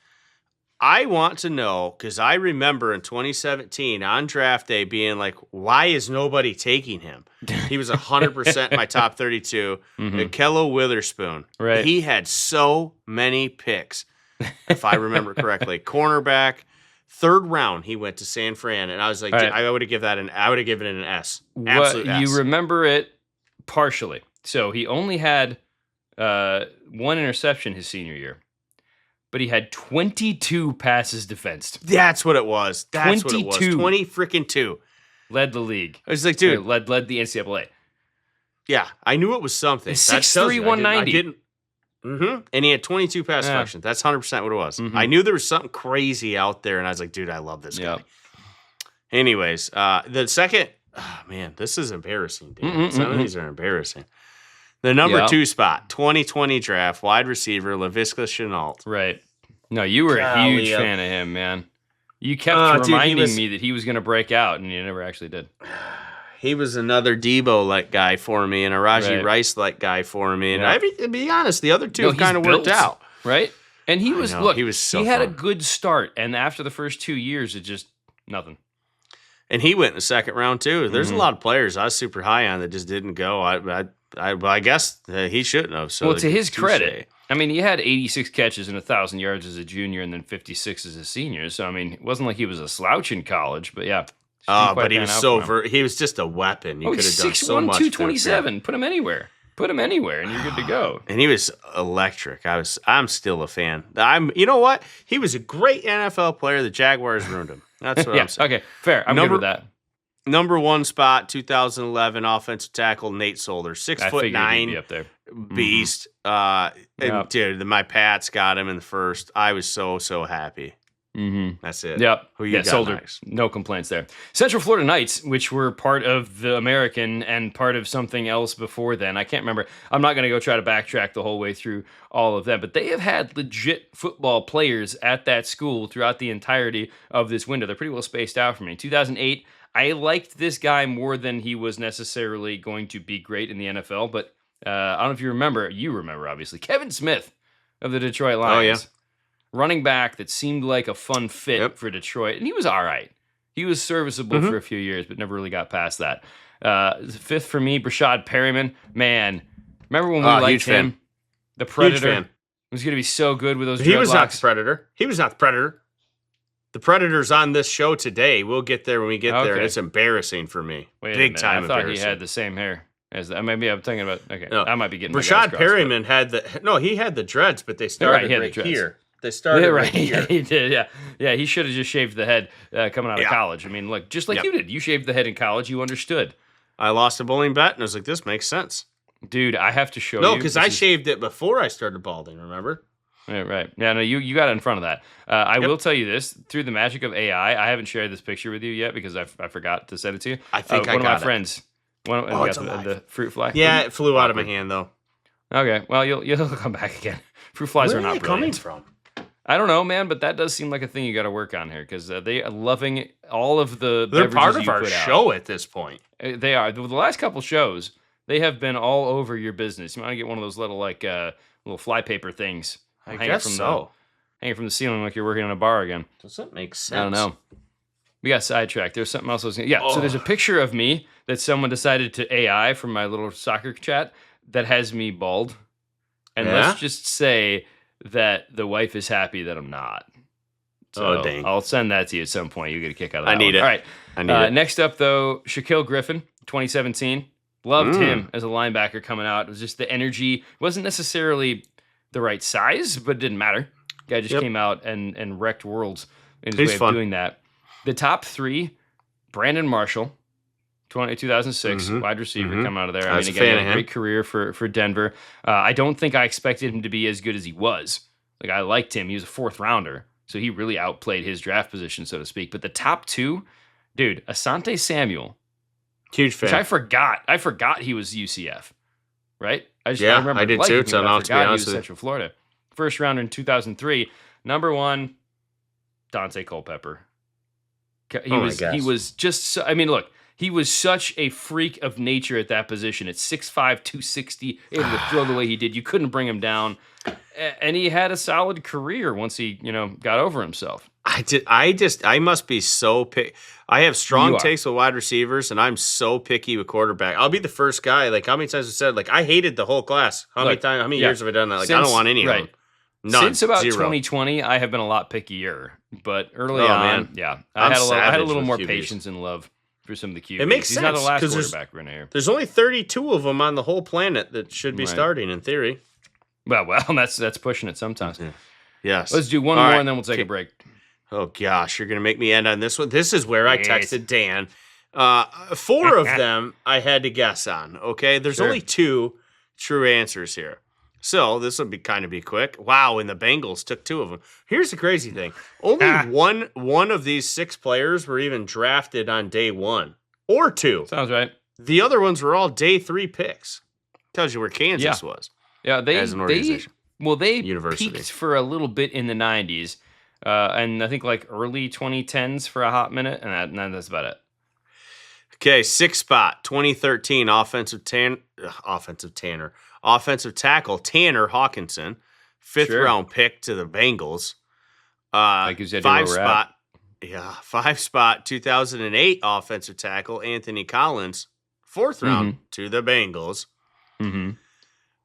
Speaker 2: I want to know because I remember in 2017 on draft day being like, why is nobody taking him? He was 100% my top 32. Akello Witherspoon.
Speaker 1: Right.
Speaker 2: He had so many picks, if I remember correctly. Cornerback. 3rd round, he went to San Fran, and I was like, I would have given it an S. Absolute S.
Speaker 1: You remember it partially. So he only had 1 interception his senior year, but he had 22 passes defensed.
Speaker 2: That's what it was.
Speaker 1: 22.
Speaker 2: 20 freaking 2.
Speaker 1: Led the league.
Speaker 2: I was like, dude.
Speaker 1: Led the NCAA.
Speaker 2: Yeah, I knew it was something.
Speaker 1: 6'3", 190.
Speaker 2: I didn't. And he had 22 pass deflections. That's 100% what it was. I knew there was something crazy out there, and I was like, dude, I love this guy. Anyways, the second, this is embarrassing, dude. Some of these are embarrassing. The number 2 spot, 2020 draft, wide receiver, Laviska Shenault.
Speaker 1: Right. No, you were a huge fan of him, man. You kept reminding me that he was going to break out, and you never actually did.
Speaker 2: He was another Debo-like guy for me and a Raji Rice-like guy for me. And to be honest, the other 2 kind of worked out.
Speaker 1: Right? And he was, look, he had
Speaker 2: fun.
Speaker 1: a good start. And after the first 2 years, it just nothing.
Speaker 2: And he went in the 2nd round, too. There's a lot of players I was super high on that just didn't go. I guess he shouldn't have. So
Speaker 1: well, to his credit, I mean, he had 86 catches and 1,000 yards as a junior and then 56 as a senior. So, I mean, it wasn't like he was a slouch in college, but yeah.
Speaker 2: But he was he was just a weapon. You could have done so much.
Speaker 1: 227. Put him anywhere. And you're good to go.
Speaker 2: And he was electric. I'm still a fan. You know what? He was a great NFL player. The Jaguars ruined him. That's what I'm saying.
Speaker 1: Okay, fair. I'm good with that.
Speaker 2: Number 1 spot, 2011 offensive tackle Nate Solder, 6'9"
Speaker 1: up there.
Speaker 2: Beast. And dude, my Pats got him in the first. I was so happy. That's it.
Speaker 1: Yep.
Speaker 2: Who you got
Speaker 1: Solder.
Speaker 2: next?
Speaker 1: No complaints there. Central Florida Knights, which were part of the American and part of something else before then. I can't remember. I'm not going to go try to backtrack the whole way through all of them, but they have had legit football players at that school throughout the entirety of this window. They're pretty well spaced out for me. 2008, I liked this guy more than he was necessarily going to be great in the NFL, but I don't know if you remember. You remember, obviously. Kevin Smith of the Detroit Lions.
Speaker 2: Oh, yeah.
Speaker 1: Running back that seemed like a fun fit for Detroit. And he was all right. He was serviceable for a few years, but never really got past that. 5th for me, Brashad Perryman. Man, remember when we liked him? Fan. The Predator. He was going to be so good with those dreadlocks.
Speaker 2: He was not the Predator. The Predator's on this show today. We'll get there when we get there. It's embarrassing for me.
Speaker 1: Big time embarrassing. I thought he had the same hair. Maybe I'm thinking about, I might be getting
Speaker 2: Brashad Perryman had he had the dreads, but they started right here. They started right here.
Speaker 1: He did, yeah. He should have just shaved the head coming out of college. I mean, look, just like you did. You shaved the head in college. You understood.
Speaker 2: I lost a bowling bet, and I was like, this makes sense.
Speaker 1: Dude, I have to show you.
Speaker 2: No, because I shaved it before I started balding, remember?
Speaker 1: Yeah, right. Yeah, no, you got in front of that. I will tell you this. Through the magic of AI, I haven't shared this picture with you yet because I forgot to send it to you.
Speaker 2: I think
Speaker 1: one of my friends. The fruit fly.
Speaker 2: Yeah, it flew out of my hand, though.
Speaker 1: Okay, well, you'll come back again. Fruit flies are not
Speaker 2: coming from?
Speaker 1: I don't know, man, but that does seem like a thing you got to work on here because they are loving all of the.
Speaker 2: They're part of our show at this point.
Speaker 1: They are. The last couple shows, they have been all over your business. You want to get one of those little little flypaper things.
Speaker 2: I guess so.
Speaker 1: Hanging from the ceiling like you're working in a bar again.
Speaker 2: Does that make sense?
Speaker 1: I don't know. We got sidetracked. There's something else I was going to... Yeah, so there's a picture of me that someone decided to AI from my little soccer chat that has me bald. And let's just say that the wife is happy that I'm not. So
Speaker 2: dang.
Speaker 1: I'll send that to you at some point. You get a kick out of that.
Speaker 2: I need it.
Speaker 1: All right.
Speaker 2: I need it.
Speaker 1: Next up, though, Shaquille Griffin, 2017. Loved him as a linebacker coming out. It was just the energy. Wasn't necessarily the right size, but it didn't matter. Guy just came out and wrecked worlds in his way of doing that. The top 3, Brandon Marshall, 2006, wide receiver coming out of there. I mean, again, he had a great career for Denver. I don't think I expected him to be as good as he was. Like, I liked him. He was a 4th rounder, so he really outplayed his draft position, so to speak. But the top 2, dude, Asante Samuel.
Speaker 2: Huge fan.
Speaker 1: Which I forgot. I forgot he was UCF. right? I
Speaker 2: remember I did too.
Speaker 1: So I forgot he was Central Florida. First round in 2003. Number 1, Dante Culpepper. He was just, I mean, look, he was such a freak of nature at that position. At 6'5", 260, able to throw the way he did. You couldn't bring him down. And he had a solid career once he, got over himself.
Speaker 2: I must be so picky. I have strong takes with wide receivers, and I'm so picky with quarterback. I'll be the first guy. Like, how many times I said, like, I hated the whole class. How many years have I done that? Like, I don't want any of them. None.
Speaker 1: Since about
Speaker 2: 0.
Speaker 1: 2020, I have been a lot pickier. But early on, I had a little more patience and love for some of the QBs.
Speaker 2: It makes
Speaker 1: He's
Speaker 2: sense.
Speaker 1: not the last quarterback we're going to hear.
Speaker 2: There's only 32 of them on the whole planet that should be starting, in theory.
Speaker 1: Well, that's pushing it sometimes.
Speaker 2: Mm-hmm. Yes.
Speaker 1: Let's do one more, and then we'll take a break.
Speaker 2: Oh, gosh, you're going to make me end on this one. This is where I texted Dan. 4 of them I had to guess on, okay? There's only 2 true answers here. So this will be quick. Wow, and the Bengals took 2 of them. Here's the crazy thing. Only one of these 6 players were even drafted on day 1 or 2.
Speaker 1: Sounds right.
Speaker 2: The other ones were all day 3 picks. Tells you where Kansas was.
Speaker 1: Yeah,
Speaker 2: as an organization.
Speaker 1: They peaked for a little bit in the 90s. And I think like early 2010s for a hot minute, and that's about it.
Speaker 2: Okay, 6th spot, 2013 offensive tackle Tanner Hawkinson, 5th round pick to the Bengals. 5 spot, 2008 offensive tackle Anthony Collins, 4th round to the Bengals.
Speaker 1: Mm-hmm.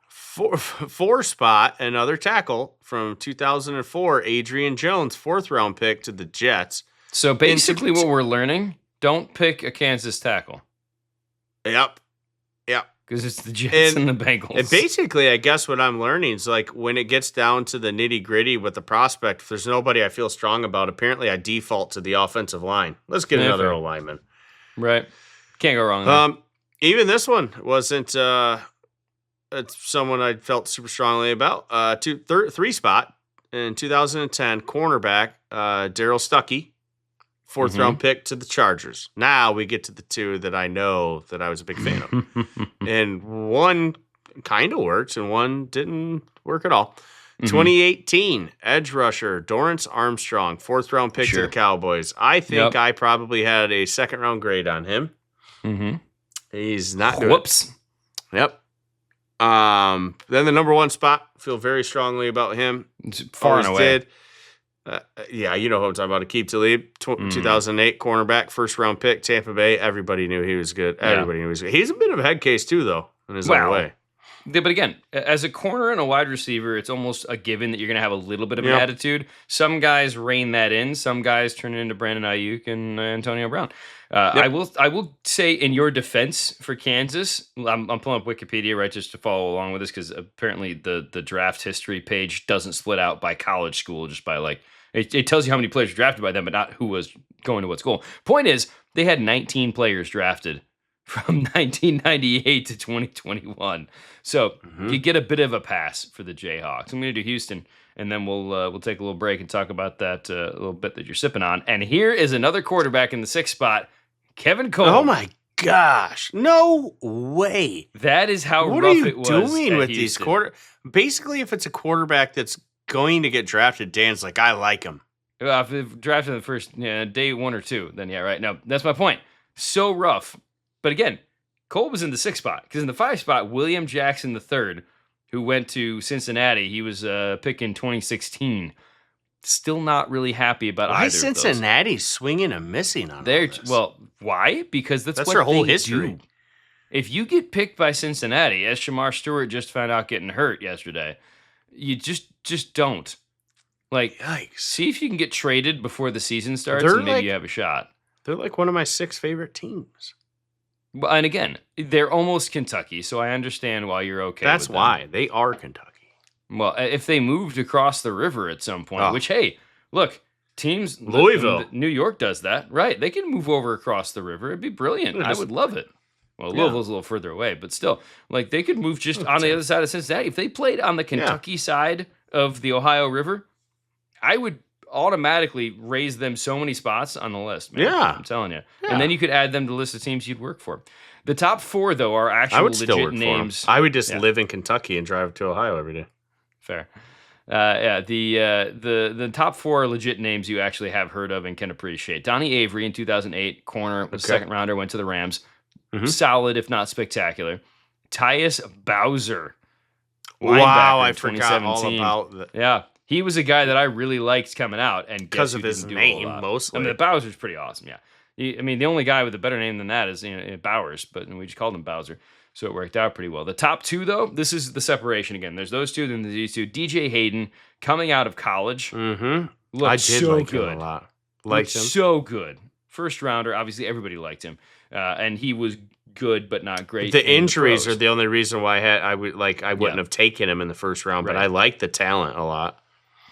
Speaker 2: 4 spot, another tackle from 2004, Adrian Jones, 4th round pick to the Jets.
Speaker 1: So basically what we're learning, don't pick a Kansas tackle.
Speaker 2: Yep.
Speaker 1: Because it's the Jets and the Bengals.
Speaker 2: And basically, I guess what I'm learning is like when it gets down to the nitty gritty with the prospect, if there's nobody I feel strong about, apparently I default to the offensive line. Let's get another lineman.
Speaker 1: Right. Can't go wrong there.
Speaker 2: Even this one wasn't it's someone I felt super strongly about. 3 spot in 2010, cornerback Darryl Stuckey, 4th round pick to the Chargers. Now we get to the 2 that I know that I was a big fan of. And one kind of worked and one didn't work at all. 2018, edge rusher Dorrance Armstrong, 4th round pick to the Cowboys. I think I probably had a 2nd round grade on him. He's not doing
Speaker 1: Whoops.
Speaker 2: Yep. Then the number 1 spot, feel very strongly about him.
Speaker 1: Far and away.
Speaker 2: You know who I'm talking about. Aqib Talib, 2008 cornerback, 1st round pick, Tampa Bay. Everybody knew he was good. Everybody knew he was good. He's a bit of a head case too, though, in his own way.
Speaker 1: But again, as a corner and a wide receiver, it's almost a given that you're going to have a little bit of an attitude. Some guys rein that in. Some guys turn it into Brandon Ayuk and Antonio Brown. I will say in your defense for Kansas, I'm pulling up Wikipedia, right, just to follow along with this, because apparently the draft history page doesn't split out by college school, just by like, it tells you how many players were drafted by them, but not who was going to what school. Point is, they had 19 players drafted from 1998 to 2021. So you get a bit of a pass for the Jayhawks. I'm going to do Houston, and then we'll take a little break and talk about that a little bit that you're sipping on. And here is another quarterback in the 6th spot, Kevin Cole.
Speaker 2: Oh my gosh! No way.
Speaker 1: That is how rough it was.
Speaker 2: What are you doing with
Speaker 1: Houston.
Speaker 2: these Basically, if it's a quarterback that's going to get drafted, Dan's like, I like him.
Speaker 1: If they're drafted in the first day 1 or 2, then right. No, that's my point. So rough. But again, Cole was in the 6th spot, because in the 5th spot, William Jackson III, who went to Cincinnati, he was picked in 2016. Still not really happy about either of those.
Speaker 2: Cincinnati swinging and missing on this?
Speaker 1: Well, why? Because that's what
Speaker 2: their whole
Speaker 1: they
Speaker 2: history.
Speaker 1: Do. If you get picked by Cincinnati, as Shamar Stewart just found out getting hurt yesterday, you just don't. Like,
Speaker 2: yikes.
Speaker 1: See if you can get traded before the season starts, and maybe you have a shot.
Speaker 2: They're like one of my 6 favorite teams.
Speaker 1: Well, and again, they're almost Kentucky, so I understand why you're okay
Speaker 2: That's
Speaker 1: with
Speaker 2: why.
Speaker 1: them.
Speaker 2: They are Kentucky.
Speaker 1: Well, if they moved across the river at some point, which, hey, look, teams...
Speaker 2: Louisville.
Speaker 1: New York does that, right? They can move over across the river. It'd be brilliant. I would love it. Well, Louisville's a little further away, but still, like, they could move just on the other side of Cincinnati. If they played on the Kentucky side of the Ohio River, I would automatically raise them so many spots on the list, man.
Speaker 2: Yeah.
Speaker 1: I'm telling you.
Speaker 2: Yeah.
Speaker 1: And then you could add them to the list of teams you'd work for. The top 4, though, are actual legit names.
Speaker 2: I would just live in Kentucky and drive to Ohio every day.
Speaker 1: Fair. The top 4 are legit names you actually have heard of and can appreciate. Donnie Avery in 2008, corner, was second rounder, went to the Rams. Solid, if not spectacular. Tyus Bowser.
Speaker 2: Wow, I forgot all about that.
Speaker 1: Yeah. He was a guy that I really liked coming out, and
Speaker 2: because of his name, mostly.
Speaker 1: I mean, Bowser's pretty awesome. Yeah, the only guy with a better name than that is Bowers, but we just called him Bowser, so it worked out pretty well. The top 2, though, this is the separation again. There's those 2, then these 2. DJ Hayden coming out of college,
Speaker 2: looked I did so like good. Him a lot. Liked him
Speaker 1: so good. First rounder, obviously everybody liked him, and he was good but not great.
Speaker 2: The injuries are the only reason why I wouldn't have taken him in the first round, but I like the talent a lot.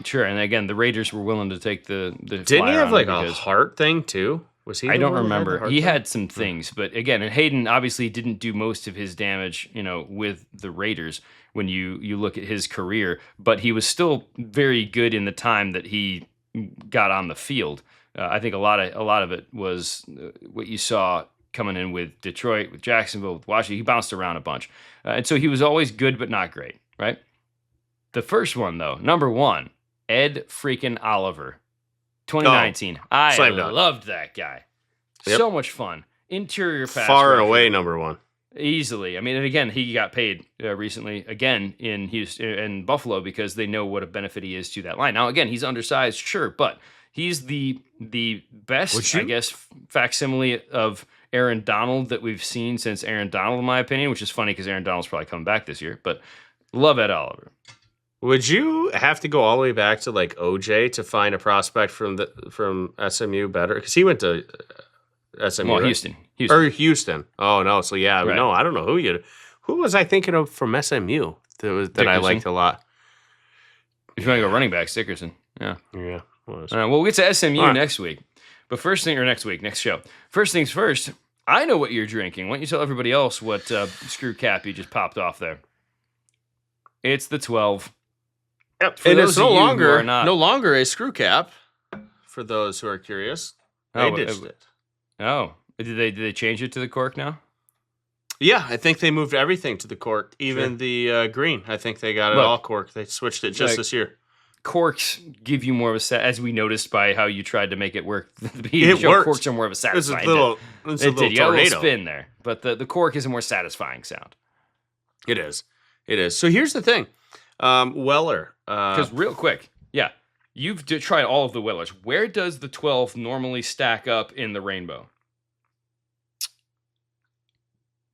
Speaker 1: Sure, and again, the Raiders were willing to take the
Speaker 2: Didn't he have like a heart thing too? Was he?
Speaker 1: I don't remember. He had some things, but again, and Hayden obviously didn't do most of his damage, with the Raiders when you look at his career, but he was still very good in the time that he got on the field. I think a lot of it was what you saw coming in with Detroit, with Jacksonville, with Washington. He bounced around a bunch, and so he was always good but not great, right? The first one, though, number 1. Ed freaking Oliver, 2019. I loved that guy. Yep. So much fun. Interior pass.
Speaker 2: Far and away number 1.
Speaker 1: Easily. I mean, and again, he got paid recently again in Houston and Buffalo because they know what a benefit he is to that line. Now, again, he's undersized, sure, but he's the best, I guess, facsimile of Aaron Donald that we've seen since Aaron Donald, in my opinion, which is funny because Aaron Donald's probably coming back this year. But love Ed Oliver.
Speaker 2: Would you have to go all the way back to like OJ to find a prospect from SMU better? Because he went to SMU,
Speaker 1: well,
Speaker 2: right? Houston. Oh no, so yeah, right. No, I don't know who was I thinking of from SMU that I liked a lot.
Speaker 1: If you want to go running back, Dickerson. Yeah.
Speaker 2: Was.
Speaker 1: All right, well, we'll get to SMU next week. But next show. First things first. I know what you're drinking. Why don't you tell everybody else what screw cap you just popped off there? It's the 12.
Speaker 2: Yep. And it's no longer a screw cap. For those who are curious, they ditched it.
Speaker 1: Oh, did they change it to the cork now?
Speaker 2: Yeah, I think they moved everything to the cork, even the green. I think they got it all cork. They switched it just this year. Corks give you more of a as we noticed by how you tried to make it work.
Speaker 1: It worked. Corks are more of a satisfying.
Speaker 2: It's a little tornado.
Speaker 1: You got a little spin there, but the cork is a more satisfying sound.
Speaker 2: It is. So here's the thing. Weller.
Speaker 1: Because real quick, you've tried all of the Wellers. Where does the 12 normally stack up in the rainbow?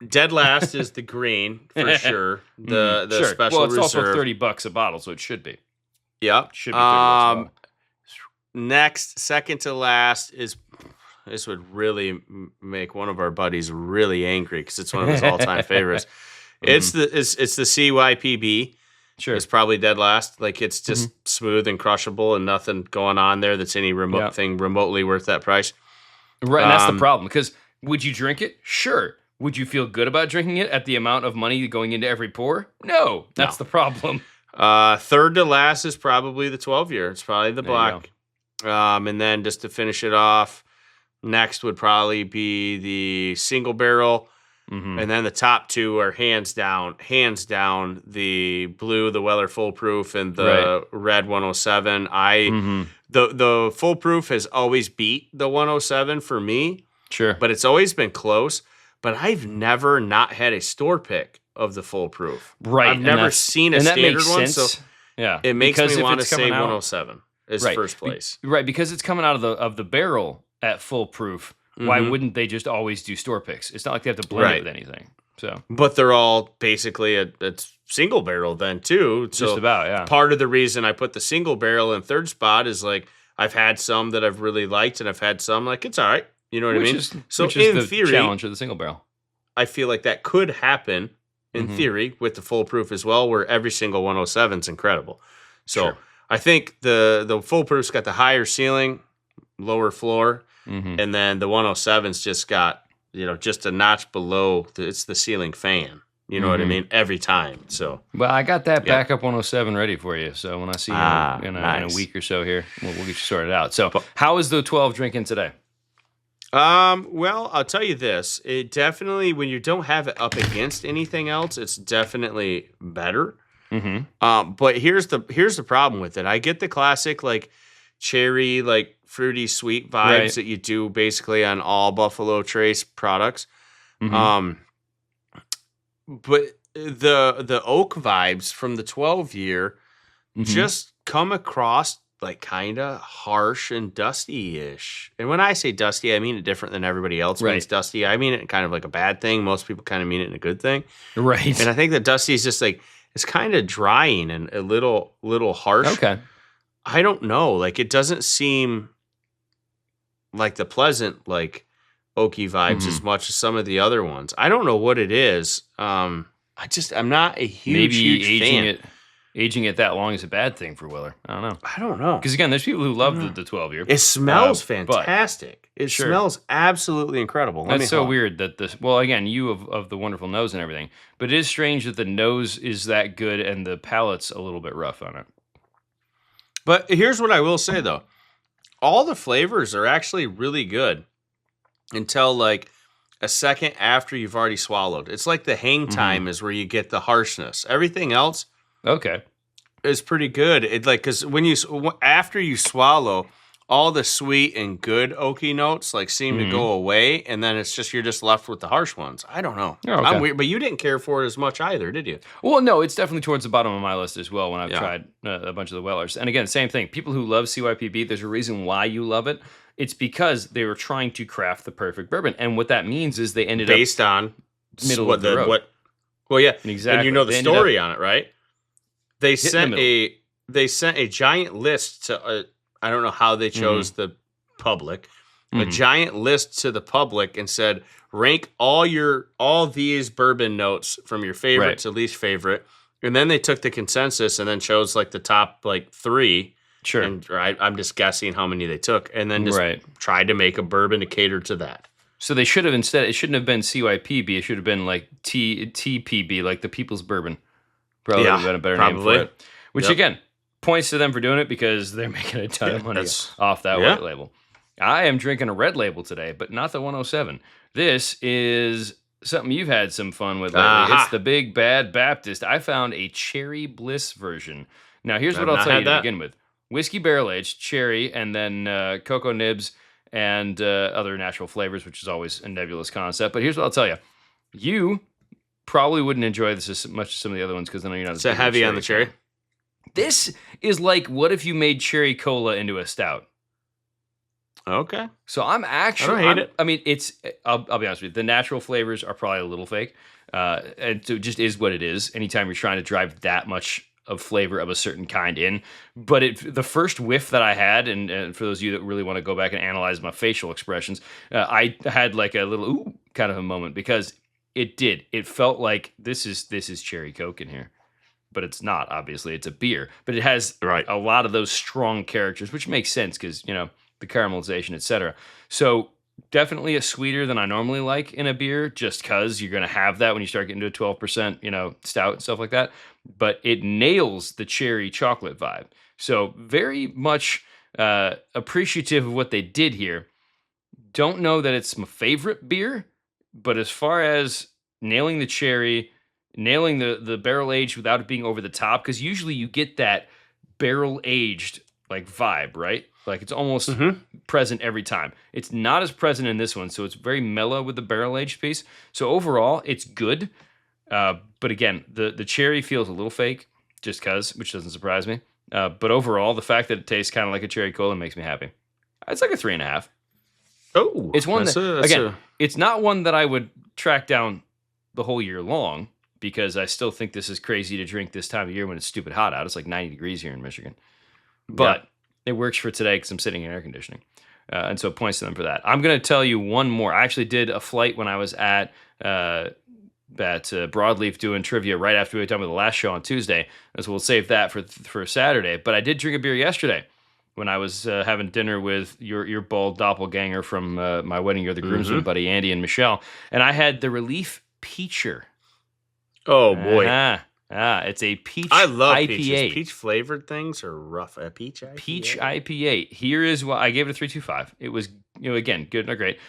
Speaker 2: Dead last is the green for sure. The special
Speaker 1: reserve.
Speaker 2: Well, it's
Speaker 1: also $30 a bottle, so it should be.
Speaker 2: Yep.
Speaker 1: Should be $30
Speaker 2: next, second to last is. This would really make one of our buddies really angry because it's one of his all-time favorites. It's the CYPB.
Speaker 1: Sure.
Speaker 2: It's probably dead last. Like, it's just smooth and crushable and nothing going on there that's any thing remotely worth that price.
Speaker 1: Right, and that's the problem. Because would you drink it? Sure. Would you feel good about drinking it at the amount of money going into every pour? No. That's the problem.
Speaker 2: Third to last is probably the 12-year. It's probably the black. And then just to finish it off, next would probably be the single barrel. Mm-hmm. And then the top 2 are hands down the blue, the Weller Full Proof, and the red 107. The Full Proof has always beat the 107 for me.
Speaker 1: Sure.
Speaker 2: But it's always been close. But I've never not had a store pick of the Full Proof.
Speaker 1: Right.
Speaker 2: I've never seen a standard one. So it makes me want to say 107 is first place.
Speaker 1: Right, because it's coming out of the barrel at Full Proof. Why wouldn't they just always do store picks? It's not like they have to blend it with anything. So,
Speaker 2: but they're all basically a single barrel then too. So
Speaker 1: just about, yeah.
Speaker 2: Part of the reason I put the single barrel in third spot is like I've had some that I've really liked, and I've had some like it's all right. You know what I mean?
Speaker 1: So in theory, challenge of the single barrel.
Speaker 2: I feel like that could happen in theory with the Full Proof as well, where every single 107 is incredible. So I think the Full Proof's got the higher ceiling, lower floor. And then the 107's just got, just a notch below. It's the ceiling fan. You know what I mean? Every time. So,
Speaker 1: well, I got that backup 107 ready for you. So when I see you in a week or so here, we'll get you sorted out. So how is the 12 drinking today?
Speaker 2: Well, I'll tell you this. It definitely, when you don't have it up against anything else, it's definitely better. But here's the problem with it. I get the classic like cherry, like fruity sweet vibes that you do basically on all Buffalo Trace products. But the oak vibes from the 12 year just come across like kind of harsh and dusty-ish. And when I say dusty, I mean it different than everybody else means dusty. I mean it kind of like a bad thing. Most people kind of mean it in a good thing.
Speaker 1: Right.
Speaker 2: And I think that dusty is just like, it's kind of drying and a little harsh.
Speaker 1: Okay.
Speaker 2: I don't know. Like it doesn't seem like the pleasant, like oaky vibes as much as some of the other ones. I don't know what it is. I'm not a huge fan.
Speaker 1: Aging it that long is a bad thing for Willer. I
Speaker 2: don't know.
Speaker 1: Because again, there's people who love the 12 year.
Speaker 2: It smells fantastic. It smells absolutely incredible.
Speaker 1: That's so weird that this. Well, again, you of the wonderful nose and everything, but it is strange that the nose is that good and the palate's a little bit rough on it.
Speaker 2: But here's what I will say though, all the flavors are actually really good until like a second after you've already swallowed. It's like the hang time is where you get the harshness. Everything else.
Speaker 1: Okay.
Speaker 2: It's pretty good. It like because after you swallow, all the sweet and good oaky notes like seem to go away, and then you're just left with the harsh ones. I don't know.
Speaker 1: Oh, okay.
Speaker 2: I'm weird, but you didn't care for it as much either, did you?
Speaker 1: Well, no, it's definitely towards the bottom of my list as well. When I've tried a bunch of the Wellers, and again, same thing. People who love CYPB, there's a reason why you love it. It's because they were trying to craft the perfect bourbon, and what that means is they ended
Speaker 2: based on
Speaker 1: middle of the road.
Speaker 2: Well, yeah,
Speaker 1: exactly.
Speaker 2: And you know the story on it, right? They sent a giant list to I don't know how they chose the public, a giant list to the public and said rank all these bourbon notes from your favorite to least favorite, and then they took the consensus and then chose like the top like 3.
Speaker 1: Sure.
Speaker 2: And I'm just guessing how many they took, and then just tried to make a bourbon to cater to that.
Speaker 1: So they should have instead. It shouldn't have been CYPB. It should have been like TPB, like the People's Bourbon. Probably would have been a better name for it. Which again points to them for doing it because they're making a ton of money off that white label. I am drinking a red label today, but not the 107. This is something you've had some fun with lately. It's the Big Bad Baptist. I found a cherry Bliss version. Now here's what I'll tell you to begin with. Whiskey barrel aged, cherry, and then cocoa nibs and other natural flavors, which is always a nebulous concept. But here's what I'll tell you. You probably wouldn't enjoy this as much as some of the other ones because I know you're not
Speaker 2: so heavy on the cherry.
Speaker 1: This is like, what if you made cherry cola into a stout?
Speaker 2: Okay.
Speaker 1: So I'm actually,
Speaker 2: I don't hate it.
Speaker 1: I mean, I'll be honest with you. The natural flavors are probably a little fake. And so it just is what it is. Anytime you're trying to drive that much of flavor of a certain kind in. But the first whiff that I had, and for those of you that really want to go back and analyze my facial expressions, I had like a little ooh kind of a moment because it did. It felt like this is cherry Coke in here. But it's not, obviously. It's a beer. But it has a lot of those strong characters, which makes sense because, the caramelization, etc. So definitely a sweeter than I normally like in a beer, just because you're going to have that when you start getting to a 12%, stout and stuff like that. But it nails the cherry chocolate vibe. So very much appreciative of what they did here. Don't know that it's my favorite beer, but as far as nailing the cherry, nailing the barrel aged without it being over the top, because usually you get that barrel aged like vibe, right? Like it's almost present every time. It's not as present in this one, so it's very mellow with the barrel aged piece. So overall, it's good. But again, the cherry feels a little fake, just because, which doesn't surprise me. But overall, the fact that it tastes kind of like a cherry cola makes me happy. It's like a 3.5.
Speaker 2: Oh,
Speaker 1: it's one it's not one that I would track down the whole year long, because I still think this is crazy to drink this time of year when it's stupid hot out. It's like 90 degrees here in Michigan. But it works for today because I'm sitting in air conditioning. And so it points to them for that. I'm going to tell you one more. I actually did a flight when I was at Broadleaf doing trivia right after we were done with the last show on Tuesday. So we'll save that for Saturday. But I did drink a beer yesterday when I was having dinner with your bald doppelganger from my wedding year, the groomsmen buddy, Andy and Michelle. And I had the Relief Peacher.
Speaker 2: Oh boy.
Speaker 1: It's a peach
Speaker 2: I love
Speaker 1: IPA.
Speaker 2: peaches. Peach flavored things are rough. A peach IPA.
Speaker 1: Peach IPA. Here is what I gave it a 3.25. It was, again, good, not great.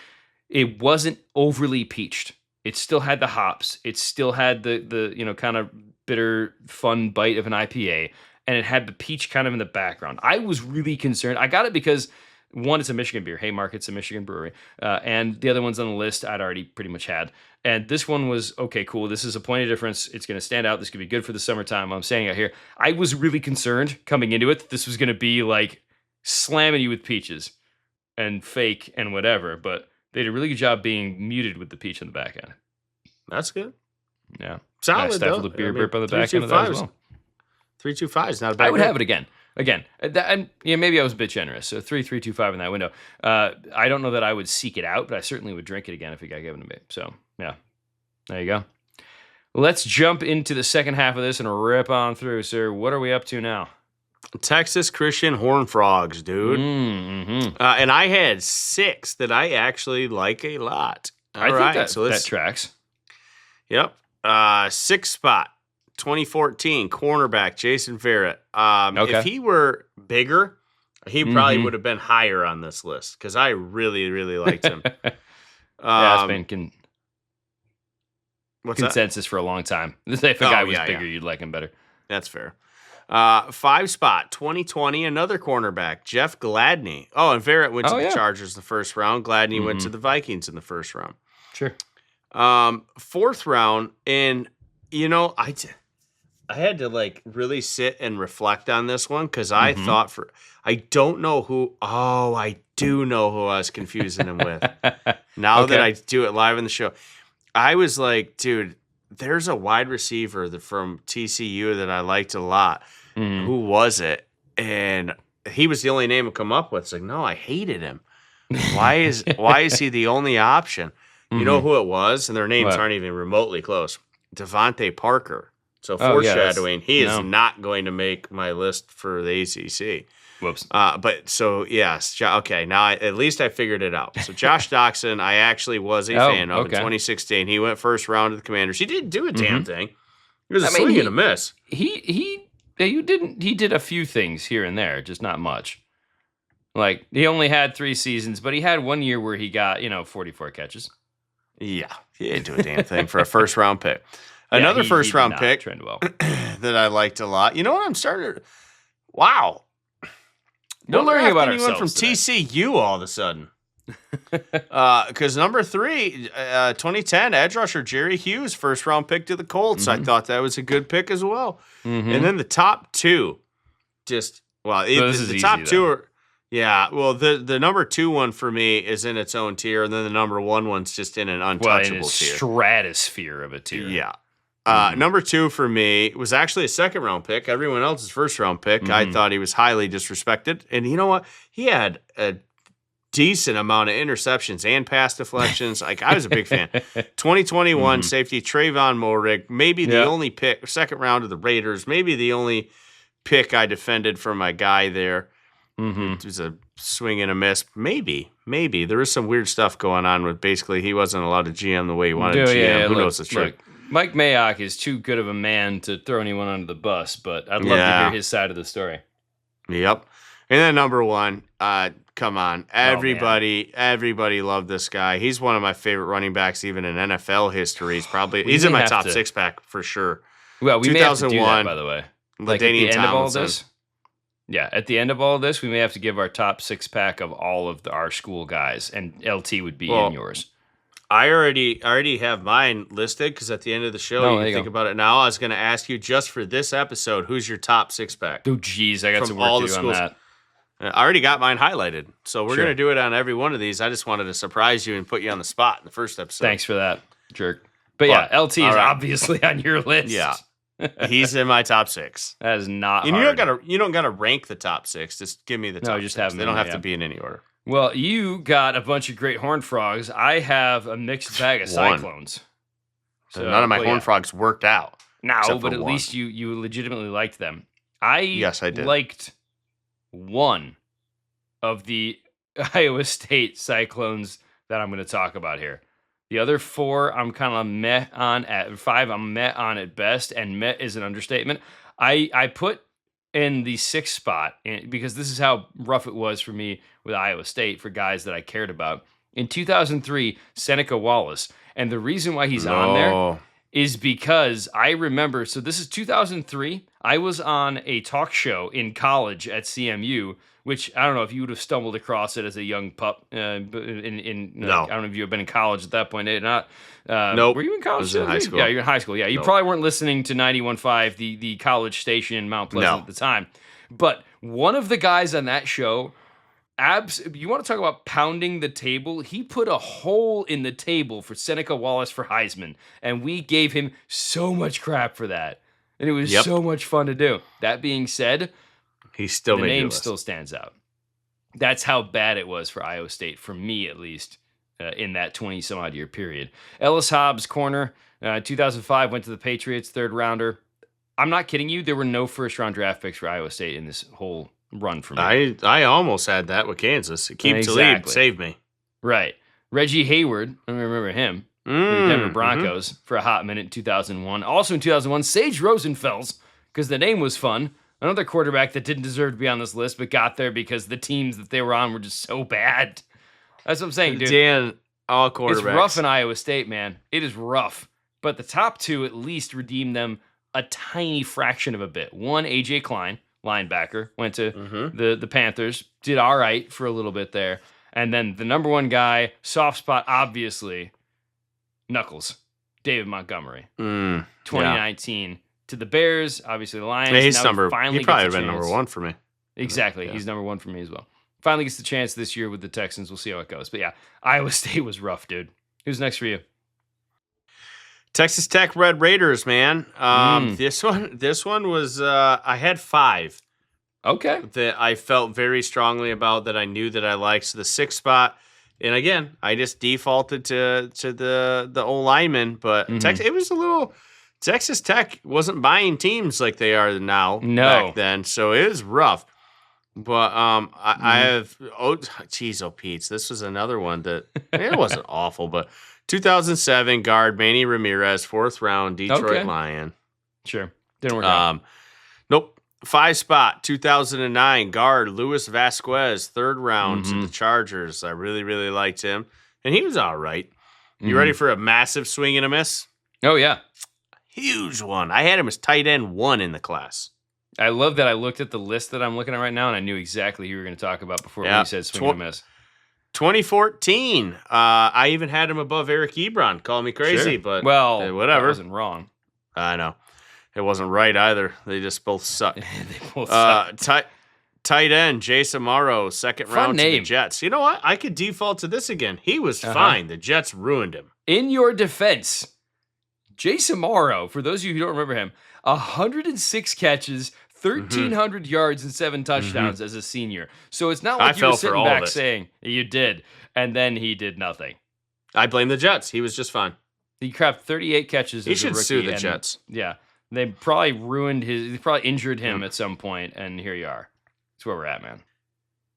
Speaker 1: It wasn't overly peached. It still had the hops. It still had the kind of bitter, fun bite of an IPA, and it had the peach kind of in the background. I was really concerned. I got it because, one, it's a Michigan beer. Haymarket's a Michigan brewery. And the other ones on the list I'd already pretty much had. And this one was, okay, cool. This is a point of difference. It's going to stand out. This could be good for the summertime. I'm standing out here. I was really concerned coming into it that this was going to be like slamming you with peaches and fake and whatever. But they did a really good job being muted with the peach in the back end.
Speaker 2: That's good.
Speaker 1: Yeah.
Speaker 2: Solid,
Speaker 1: nice
Speaker 2: though.
Speaker 1: With beer burp on the back end of that as well.
Speaker 2: 3.25 is not a bad
Speaker 1: I would have it again. And maybe I was a bit generous. So 3.25 in that window. I don't know that I would seek it out, but I certainly would drink it again if it got given to me. So, yeah. There you go. Let's jump into the second half of this and rip on through, sir. What are we up to now?
Speaker 2: Texas Christian Horned Frogs, dude.
Speaker 1: Mm-hmm.
Speaker 2: And I had 6 that I actually like a lot.
Speaker 1: I think that tracks.
Speaker 2: Yep. 6th spot, 2014, cornerback Jason Verrett. If he were bigger, he probably would have been higher on this list because I really, really liked him.
Speaker 1: It's been consensus for a long time. If a guy was bigger, you'd like him better.
Speaker 2: That's fair. 5 spot, 2020, another cornerback, Jeff Gladney. Oh, and Verrett went to the Chargers in the first round. Gladney went to the Vikings in the first round.
Speaker 1: Sure.
Speaker 2: 4th round, and I had to really sit and reflect on this one because I thought I don't know who. Oh, I do know who I was confusing him with. Now that I do it live in the show, I was like, dude, there's a wide receiver from TCU that I liked a lot. Who was it? And he was the only name to come up with. It's like, no, I hated him. Why is he the only option? You know who it was? And their names aren't even remotely close. Devontae Parker. So foreshadowing, he is not going to make my list for the ACC.
Speaker 1: Whoops.
Speaker 2: But so, yes. Okay, now at least I figured it out. So Josh Doxson, I actually was a fan of in 2016. He went first round to the Commanders. He didn't do a damn thing. It was a swing and a miss.
Speaker 1: He did a few things here and there, just not much. Like, he only had 3 seasons, but he had 1 year where he got, 44 catches.
Speaker 2: Yeah, he didn't do a damn thing for a first-round pick. Another first-round pick
Speaker 1: trend well.
Speaker 2: that I liked a lot. You know what? I'm starting to... Wow.
Speaker 1: We're learning about ourselves
Speaker 2: from
Speaker 1: today.
Speaker 2: TCU all of a sudden. Because number 3, 2010, edge rusher Jerry Hughes, first-round pick to the Colts. I thought that was a good pick as well. And then the top 2, the top 2 are... Yeah, well, the number 2 one for me is in its own tier, and then the number 1 one's just in an untouchable tier.
Speaker 1: Stratosphere of a tier.
Speaker 2: Yeah. Number 2 for me was actually a second-round pick. Everyone else's first-round pick. I thought he was highly disrespected. And you know what? He had a decent amount of interceptions and pass deflections. I was a big fan. 2021 safety Trayvon Moehrig, maybe the only pick, second round of the Raiders, maybe the only pick I defended for my guy there. It was a swing and a miss. Maybe. There was some weird stuff going on with basically he wasn't allowed to GM the way he wanted to GM. Who knows the truth?
Speaker 1: Mike Mayock is too good of a man to throw anyone under the bus, but I'd love to hear his side of the story.
Speaker 2: Yep. And then number 1, come on. Everybody loved this guy. He's one of my favorite running backs, even in NFL history. He's in my top 6-pack for sure.
Speaker 1: Well, we may have to do that, by the way.
Speaker 2: Like at the end of all this.
Speaker 1: Yeah, at the end of all of this, we may have to give our top 6-pack of all of our school guys, and LT would be in yours.
Speaker 2: I already have mine listed because at the end of the show, you can think about it now. I was going to ask you just for this episode, who's your top 6-pack?
Speaker 1: Oh, geez, I got some work to do on that.
Speaker 2: I already got mine highlighted, so we're going to do it on every one of these. I just wanted to surprise you and put you on the spot in the first episode.
Speaker 1: Thanks for that, jerk. But yeah, LT is obviously on your list.
Speaker 2: Yeah. He's in my top 6.
Speaker 1: That is not
Speaker 2: and
Speaker 1: hard.
Speaker 2: You don't gotta rank the top 6. Just give me the top 6.
Speaker 1: Just have them.
Speaker 2: They don't have to be in any order.
Speaker 1: Well, you got a bunch of great Horned Frogs. I have a mixed bag of Cyclones.
Speaker 2: So none of my Horned Frogs worked out.
Speaker 1: No, but at least you legitimately liked them.
Speaker 2: Yes, I did.
Speaker 1: Liked one of the Iowa State Cyclones that I'm going to talk about here. The other 4, I'm kind of meh on. At 5, I'm meh on at best, and meh is an understatement. I put in the 6th spot because this is how rough it was for me with Iowa State for guys that I cared about. In 2003, Seneca Wallace. And the reason why he's on there is because I remember, so this is 2003. I was on a talk show in college at CMU, which I don't know if you would have stumbled across it as a young pup.
Speaker 2: No.
Speaker 1: I don't know if you had been in college at that point. Not.
Speaker 2: Nope.
Speaker 1: Were you in college?
Speaker 2: I was in high school.
Speaker 1: Yeah, you're in high school. Yeah, you probably weren't listening to 91.5, the college station in Mount Pleasant at the time. But one of the guys on that show, you want to talk about pounding the table? He put a hole in the table for Seneca Wallace for Heisman, and we gave him so much crap for that. And it was so much fun to do. That being said,
Speaker 2: the
Speaker 1: name still stands out. That's how bad it was for Iowa State, for me at least, in that 20-some-odd year period. Ellis Hobbs, corner, 2005, went to the Patriots, 3rd rounder. I'm not kidding you. There were no first-round draft picks for Iowa State in this whole run for me.
Speaker 2: I almost had that with Kansas. Keep Talib saved me.
Speaker 1: Right. Reggie Hayward, I remember him, the Denver Broncos for a hot minute in 2001. Also in 2001, Sage Rosenfels, because the name was fun. Another quarterback that didn't deserve to be on this list, but got there because the teams that they were on were just so bad. That's what I'm saying, dude.
Speaker 2: Dan, all quarterbacks.
Speaker 1: It's rough in Iowa State, man. It is rough. But the top 2 at least redeemed them a tiny fraction of a bit. One, A.J. Klein, linebacker, went to the Panthers, did all right for a little bit there. And then the number 1 guy, soft spot, obviously, Knuckles, David Montgomery, 2019. To the Bears, obviously the Lions.
Speaker 2: Yeah,
Speaker 1: he
Speaker 2: probably would have been number 1 for me.
Speaker 1: Exactly. He's number 1 for me as well. Finally gets the chance this year with the Texans. We'll see how it goes. But yeah, Iowa State was rough, dude. Who's next for you?
Speaker 2: Texas Tech Red Raiders, man. This one was I had 5.
Speaker 1: Okay.
Speaker 2: That I felt very strongly about, that I knew that I liked. So the 6th spot, and again, I just defaulted to the old lineman, but it was a little. Texas Tech wasn't buying teams like they are now back then, so it was rough. But I have Pete's. This was another one that it wasn't awful, but 2007 guard Manny Ramirez, 4th round Detroit Lion.
Speaker 1: Sure, didn't work out.
Speaker 2: Nope. 5 spot 2009 guard Luis Vasquez, 3rd round to the Chargers. I really liked him, and he was all right. You ready for a massive swing and a miss?
Speaker 1: Oh yeah.
Speaker 2: Huge one. I had him as tight end 1 in the class.
Speaker 1: I love that I looked at the list that I'm looking at right now, and I knew exactly who you were going to talk about before we said swing and miss.
Speaker 2: 2014. I even had him above Eric Ebron. Call me crazy, but whatever.
Speaker 1: That wasn't wrong.
Speaker 2: I know. It wasn't right either. They just both suck.
Speaker 1: They both suck.
Speaker 2: Tight end, Jason Morrow, 2nd round to the Jets. You know what? I could default to this again. He was fine. The Jets ruined him.
Speaker 1: In your defense, Jason Morrow, for those of you who don't remember him, 106 catches, 1,300 yards, and 7 touchdowns as a senior. So it's not like you were sitting back saying, you did, and then he did nothing.
Speaker 2: I blame the Jets. He was just fine.
Speaker 1: He crapped 38 catches as a rookie.
Speaker 2: He should sue the Jets.
Speaker 1: Yeah. They probably they probably injured him at some point, and here you are. That's where we're at, man.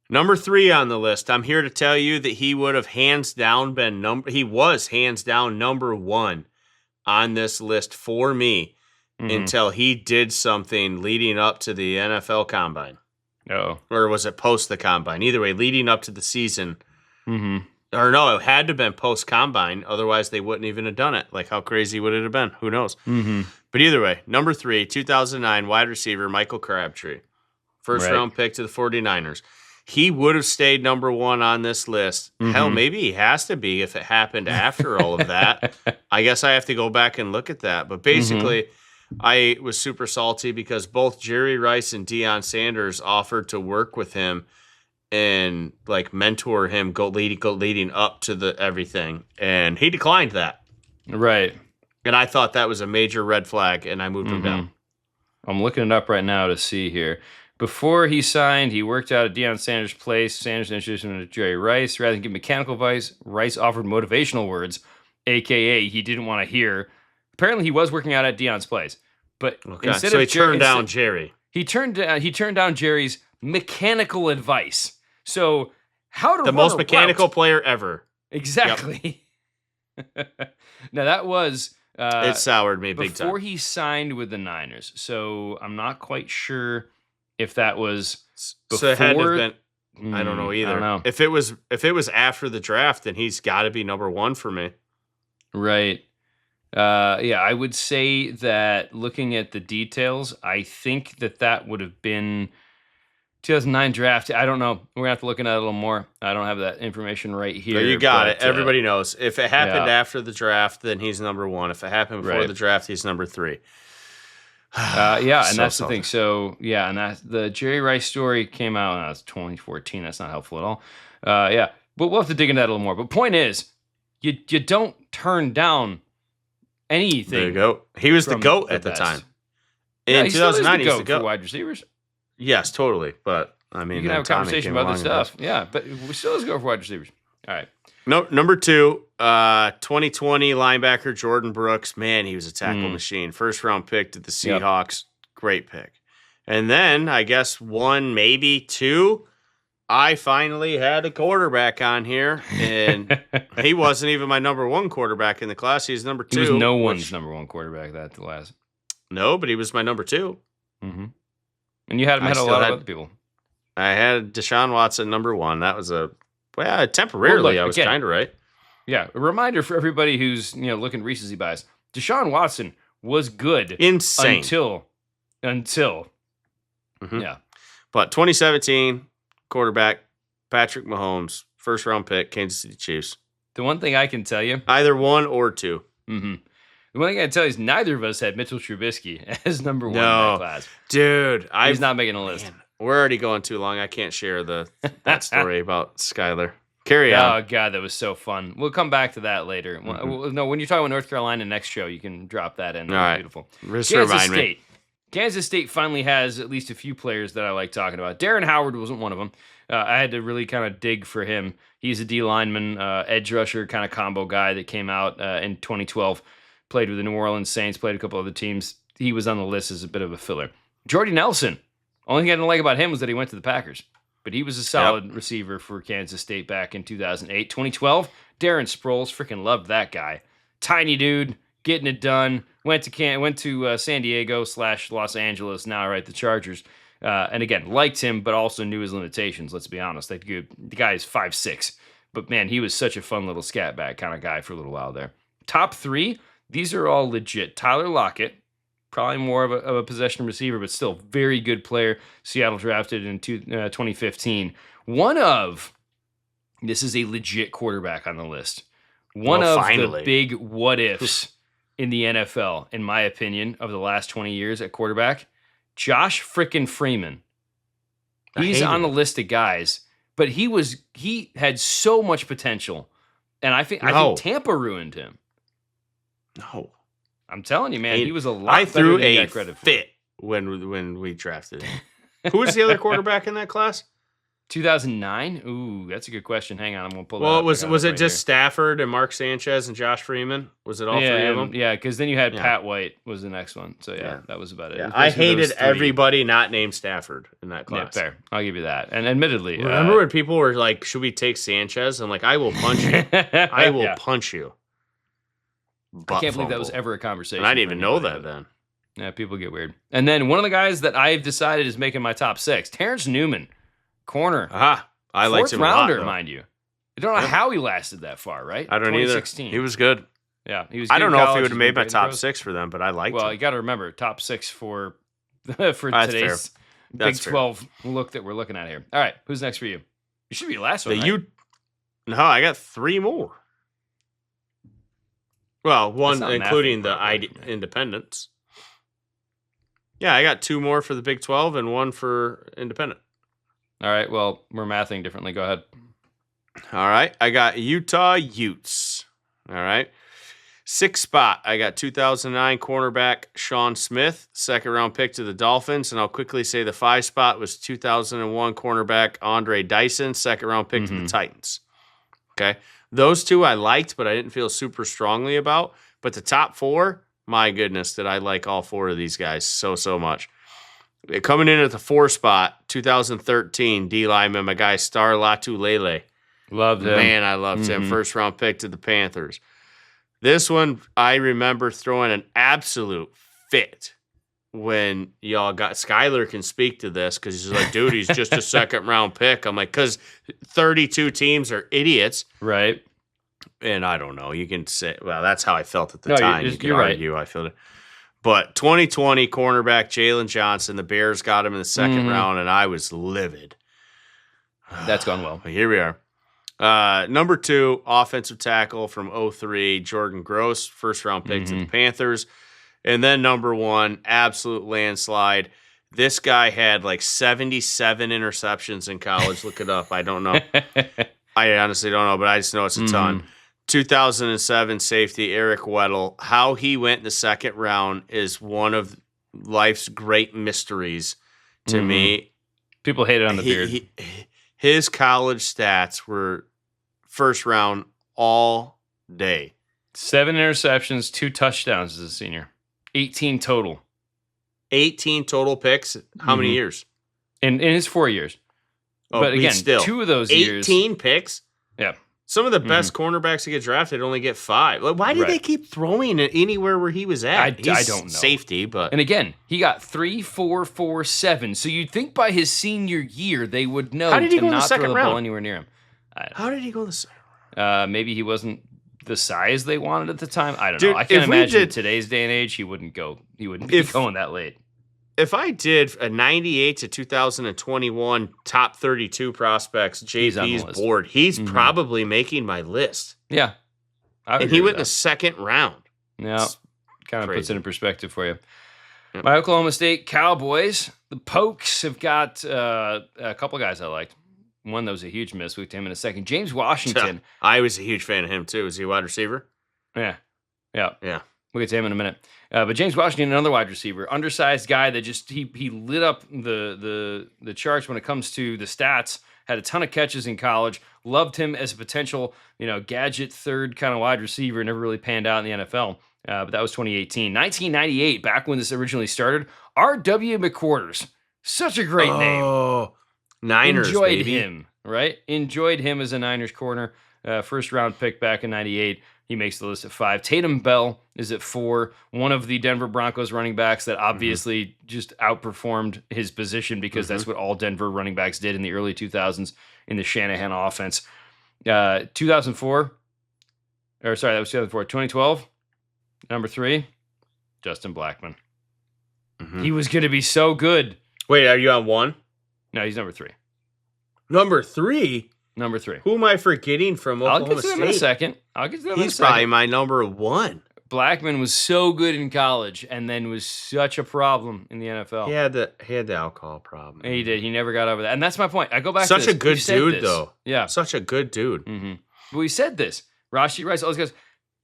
Speaker 2: Number 3 on the list. I'm here to tell you that he would have he was hands down number 1 on this list for me until he did something leading up to the NFL Combine.
Speaker 1: Oh.
Speaker 2: Or was it post the Combine? Either way, leading up to the season. Or no, it had to have been post Combine. Otherwise, they wouldn't even have done it. Like, how crazy would it have been? Who knows? But either way, number 3, 2009 wide receiver, Michael Crabtree. First round pick to the 49ers. He would have stayed number 1 on this list. Hell, maybe he has to be if it happened after all of that. I guess I have to go back and look at that. But basically, I was super salty because both Jerry Rice and Deion Sanders offered to work with him and like mentor him leading up to everything. And he declined that.
Speaker 1: Right.
Speaker 2: And I thought that was a major red flag, and I moved him down.
Speaker 1: I'm looking it up right now to see here. Before he signed, he worked out at Deion Sanders' place. Sanders introduced him to Jerry Rice. Rather than give mechanical advice, Rice offered motivational words, a.k.a. he didn't want to hear. Apparently, he was working out at Deion's place. But instead
Speaker 2: so
Speaker 1: of
Speaker 2: he turned down Jerry.
Speaker 1: He turned down Jerry's mechanical advice. So how to
Speaker 2: the
Speaker 1: run
Speaker 2: most
Speaker 1: a
Speaker 2: mechanical
Speaker 1: route.
Speaker 2: player ever.
Speaker 1: Exactly. Now, that was...
Speaker 2: it soured me big time.
Speaker 1: Before he signed with the Niners. So I'm not quite sure if that was before.
Speaker 2: So it had to have been... I don't know either.
Speaker 1: I don't know.
Speaker 2: If it was after the draft, then he's got to be number 1 for me.
Speaker 1: Right. Yeah, I would say that looking at the details, I think that would have been 2009 draft. I don't know. We're going to have to look into that a little more. I don't have that information right here.
Speaker 2: No, you got it. Everybody knows. If it happened after the draft, then he's number 1. If it happened before the draft, he's number 3.
Speaker 1: Yeah, and that's the thing. So, yeah, and that the Jerry Rice story came out when I was 2014. That's not helpful at all. Yeah, but we'll have to dig into that a little more. But point is, you don't turn down anything.
Speaker 2: The GOAT. He was the GOAT at the time. In 2009, he's the GOAT
Speaker 1: for wide receivers.
Speaker 2: Yes, totally. But I mean,
Speaker 1: you can have a conversation about this stuff. Yeah, but we still let's go for wide receivers. All right.
Speaker 2: No, number 2, 2020 linebacker Jordan Brooks. Man, he was a tackle machine. First round pick to the Seahawks. Yep. Great pick. And then I guess 1, maybe 2. I finally had a quarterback on here, and he wasn't even my number 1 quarterback in the class. He's number 2.
Speaker 1: He was no one's number 1 quarterback that the last.
Speaker 2: No, but he was my number 2.
Speaker 1: Mm-hmm. And you had him ahead of a lot of other people.
Speaker 2: I had Deshaun Watson number 1. That was temporarily I was kind of right.
Speaker 1: Yeah, a reminder for everybody who's looking recency bias. Deshaun Watson was good,
Speaker 2: insane
Speaker 1: until yeah.
Speaker 2: But 2017 quarterback Patrick Mahomes, first round pick, Kansas City Chiefs.
Speaker 1: The one thing I can tell you,
Speaker 2: either 1 or 2.
Speaker 1: Mm-hmm. The one thing I can tell you is neither of us had Mitchell Trubisky as number 1 in that class.
Speaker 2: Dude,
Speaker 1: he's not making a list.
Speaker 2: Man, we're already going too long. I can't share that story about Skyler. Carry on.
Speaker 1: Oh, God, that was so fun. We'll come back to that later.
Speaker 2: Mm-hmm.
Speaker 1: No, when you're talking about North Carolina next show, you can drop that in.
Speaker 2: All right.
Speaker 1: Beautiful.
Speaker 2: Just remind me.
Speaker 1: Kansas State finally has at least a few players that I like talking about. Darren Howard wasn't one of them. I had to really kind of dig for him. He's a D lineman, edge rusher kind of combo guy that came out in 2012, played with the New Orleans Saints, played a couple other teams. He was on the list as a bit of a filler. Jordy Nelson. Only thing I didn't like about him was that he went to the Packers. But he was a solid receiver for Kansas State back in 2008. 2012, Darren Sproles. Freaking loved that guy. Tiny dude, getting it done. Went to San Diego / Los Angeles, now the Chargers. And again, liked him, but also knew his limitations, let's be honest. The guy is 5'6". But man, he was such a fun little scat back kind of guy for a little while there. Top 3, these are all legit. Tyler Lockett. Probably more of a possession receiver, but still very good player. Seattle drafted in 2015. This is a legit quarterback on the list. The big what ifs in the NFL, in my opinion, of the last 20 years at quarterback. Josh frickin' Freeman. He's on the list of guys, but he had so much potential, and I think Tampa ruined him.
Speaker 2: No.
Speaker 1: I'm telling you, man, he was a lot
Speaker 2: I
Speaker 1: better
Speaker 2: threw
Speaker 1: than he
Speaker 2: a
Speaker 1: got credit for.
Speaker 2: fit when we drafted him. Who was the other quarterback in that class?
Speaker 1: 2009? Ooh, that's a good question. Hang on, I'm going to pull that
Speaker 2: up.
Speaker 1: Well,
Speaker 2: was it just Stafford and Mark Sanchez and Josh Freeman? Was it all 3 of them?
Speaker 1: Yeah, because then you had Pat White was the next one. So, that was about it.
Speaker 2: Yeah. I hated everybody not named Stafford in that class.
Speaker 1: Yeah, fair. I'll give you that. And admittedly...
Speaker 2: Remember when people were like, should we take Sanchez? I'm like, I will punch you. I will punch you.
Speaker 1: I can't believe that was ever a conversation.
Speaker 2: And I didn't even know that then.
Speaker 1: Yeah, people get weird. And then one of the guys that I've decided is making my top 6, Terrence Newman, corner.
Speaker 2: I liked him a lot,
Speaker 1: rounder, mind you. I don't know how he lasted that far, right?
Speaker 2: I don't either. He was good.
Speaker 1: Yeah, he was.
Speaker 2: I don't know if he would have made my top 6 for them, but I liked him.
Speaker 1: Well, you got to remember top 6 for today's Big 12 look that we're looking at here. All right, who's next for you? You should be the last one. Right?
Speaker 2: No, I got 3 more. Well, one including the independents. Yeah, I got 2 more for the Big 12 and 1 for independent.
Speaker 1: All right, well, we're mathing differently. Go ahead.
Speaker 2: All right, I got Utah Utes. All right. 6th spot, I got 2009 cornerback Sean Smith, 2nd round pick to the Dolphins. And I'll quickly say the 5 spot was 2001 cornerback Andre Dyson, 2nd round pick to the Titans. Okay. Those 2 I liked, but I didn't feel super strongly about. But the top 4, my goodness, did I like all 4 of these guys so much. Coming in at the 4 spot, 2013 D lineman, my guy Star Latu Lele.
Speaker 1: Loved him.
Speaker 2: Man, I loved him. 1st round pick to the Panthers. This one, I remember throwing an absolute fit when y'all got Skyler can speak to this because he's like, dude, he's just a second round pick. I'm like, because 32 teams are idiots.
Speaker 1: Right.
Speaker 2: And I don't know. You can say, well, that's how I felt at the time. You can
Speaker 1: you're
Speaker 2: argue. Right. I feel it. But 2020 cornerback Jalen Johnson, the Bears got him in the second round, and I was livid.
Speaker 1: That's gone well.
Speaker 2: But here we are. Number 2, offensive tackle from 03, Jordan Gross, first round pick to the Panthers. And then number 1, absolute landslide. This guy had like 77 interceptions in college. Look it up. I don't know. I honestly don't know, but I just know it's a ton. 2007 safety Eric Weddle. How he went in the second round is one of life's great mysteries to me.
Speaker 1: People hate it on the beard.
Speaker 2: His college stats were first round all day.
Speaker 1: 7 interceptions, 2 touchdowns as a senior. 18 total.
Speaker 2: 18 total picks. How many years?
Speaker 1: In his 4 years.
Speaker 2: Oh,
Speaker 1: but again,
Speaker 2: still,
Speaker 1: 2 of those
Speaker 2: 18
Speaker 1: years.
Speaker 2: 18 picks?
Speaker 1: Yeah.
Speaker 2: Some of the best cornerbacks that get drafted only get 5. Like, why did they keep throwing it anywhere where he was at?
Speaker 1: I don't know.
Speaker 2: Safety, but...
Speaker 1: And again, he got 3, 4, 4, 7. So you'd think by his senior year, they would know
Speaker 2: How did he
Speaker 1: to
Speaker 2: go in
Speaker 1: not
Speaker 2: the second
Speaker 1: throw the
Speaker 2: round?
Speaker 1: ball anywhere near him.
Speaker 2: How did he go in the second round?
Speaker 1: Maybe he wasn't the size they wanted at the time. I don't
Speaker 2: Dude,
Speaker 1: know. I can't imagine in today's day and age he wouldn't go. He wouldn't be going that late.
Speaker 2: If I did a 98 to 2021 top 32 prospects JP's board, he's probably making my list.
Speaker 1: Yeah.
Speaker 2: And he went in the second round.
Speaker 1: Yeah. Kind of puts it in perspective for you. Yep. My Oklahoma State Cowboys, the Pokes, have got a couple guys I liked. One that was a huge miss. We'll get to him in a second. James Washington.
Speaker 2: I was a huge fan of him, too. Is he a wide receiver?
Speaker 1: Yeah.
Speaker 2: Yeah.
Speaker 1: We'll get to him in a minute. But James Washington, another wide receiver, undersized guy that just he lit up the charts when it comes to the stats. Had a ton of catches in college. Loved him as a potential, gadget third kind of wide receiver. Never really panned out in the NFL. But that was 2018. 1998, back when this originally started. R.W. McQuarters, such a great name.
Speaker 2: Oh, Niners,
Speaker 1: Enjoyed
Speaker 2: baby.
Speaker 1: him, right? Enjoyed him as a Niners corner. First round pick back in 98. He makes the list at 5. Tatum Bell is at 4. One of the Denver Broncos running backs that obviously just outperformed his position because that's what all Denver running backs did in the early 2000s in the Shanahan offense. 2004. That was 2004. 2012, number 3, Justin Blackman. He was going to be so good.
Speaker 2: Wait, are you on 1?
Speaker 1: No, he's number 3.
Speaker 2: Number 3?
Speaker 1: Number 3.
Speaker 2: Who am I forgetting from Oklahoma State?
Speaker 1: I'll get to him in a second.
Speaker 2: He's probably my number 1.
Speaker 1: Blackman was so good in college and then was such a problem in the NFL.
Speaker 2: He had the alcohol problem.
Speaker 1: He did. He never got over that. And that's my point. I go back to
Speaker 2: such
Speaker 1: this.
Speaker 2: a good dude, though.
Speaker 1: Yeah.
Speaker 2: Such a good dude.
Speaker 1: But we said this. Rashi Rice, all those guys.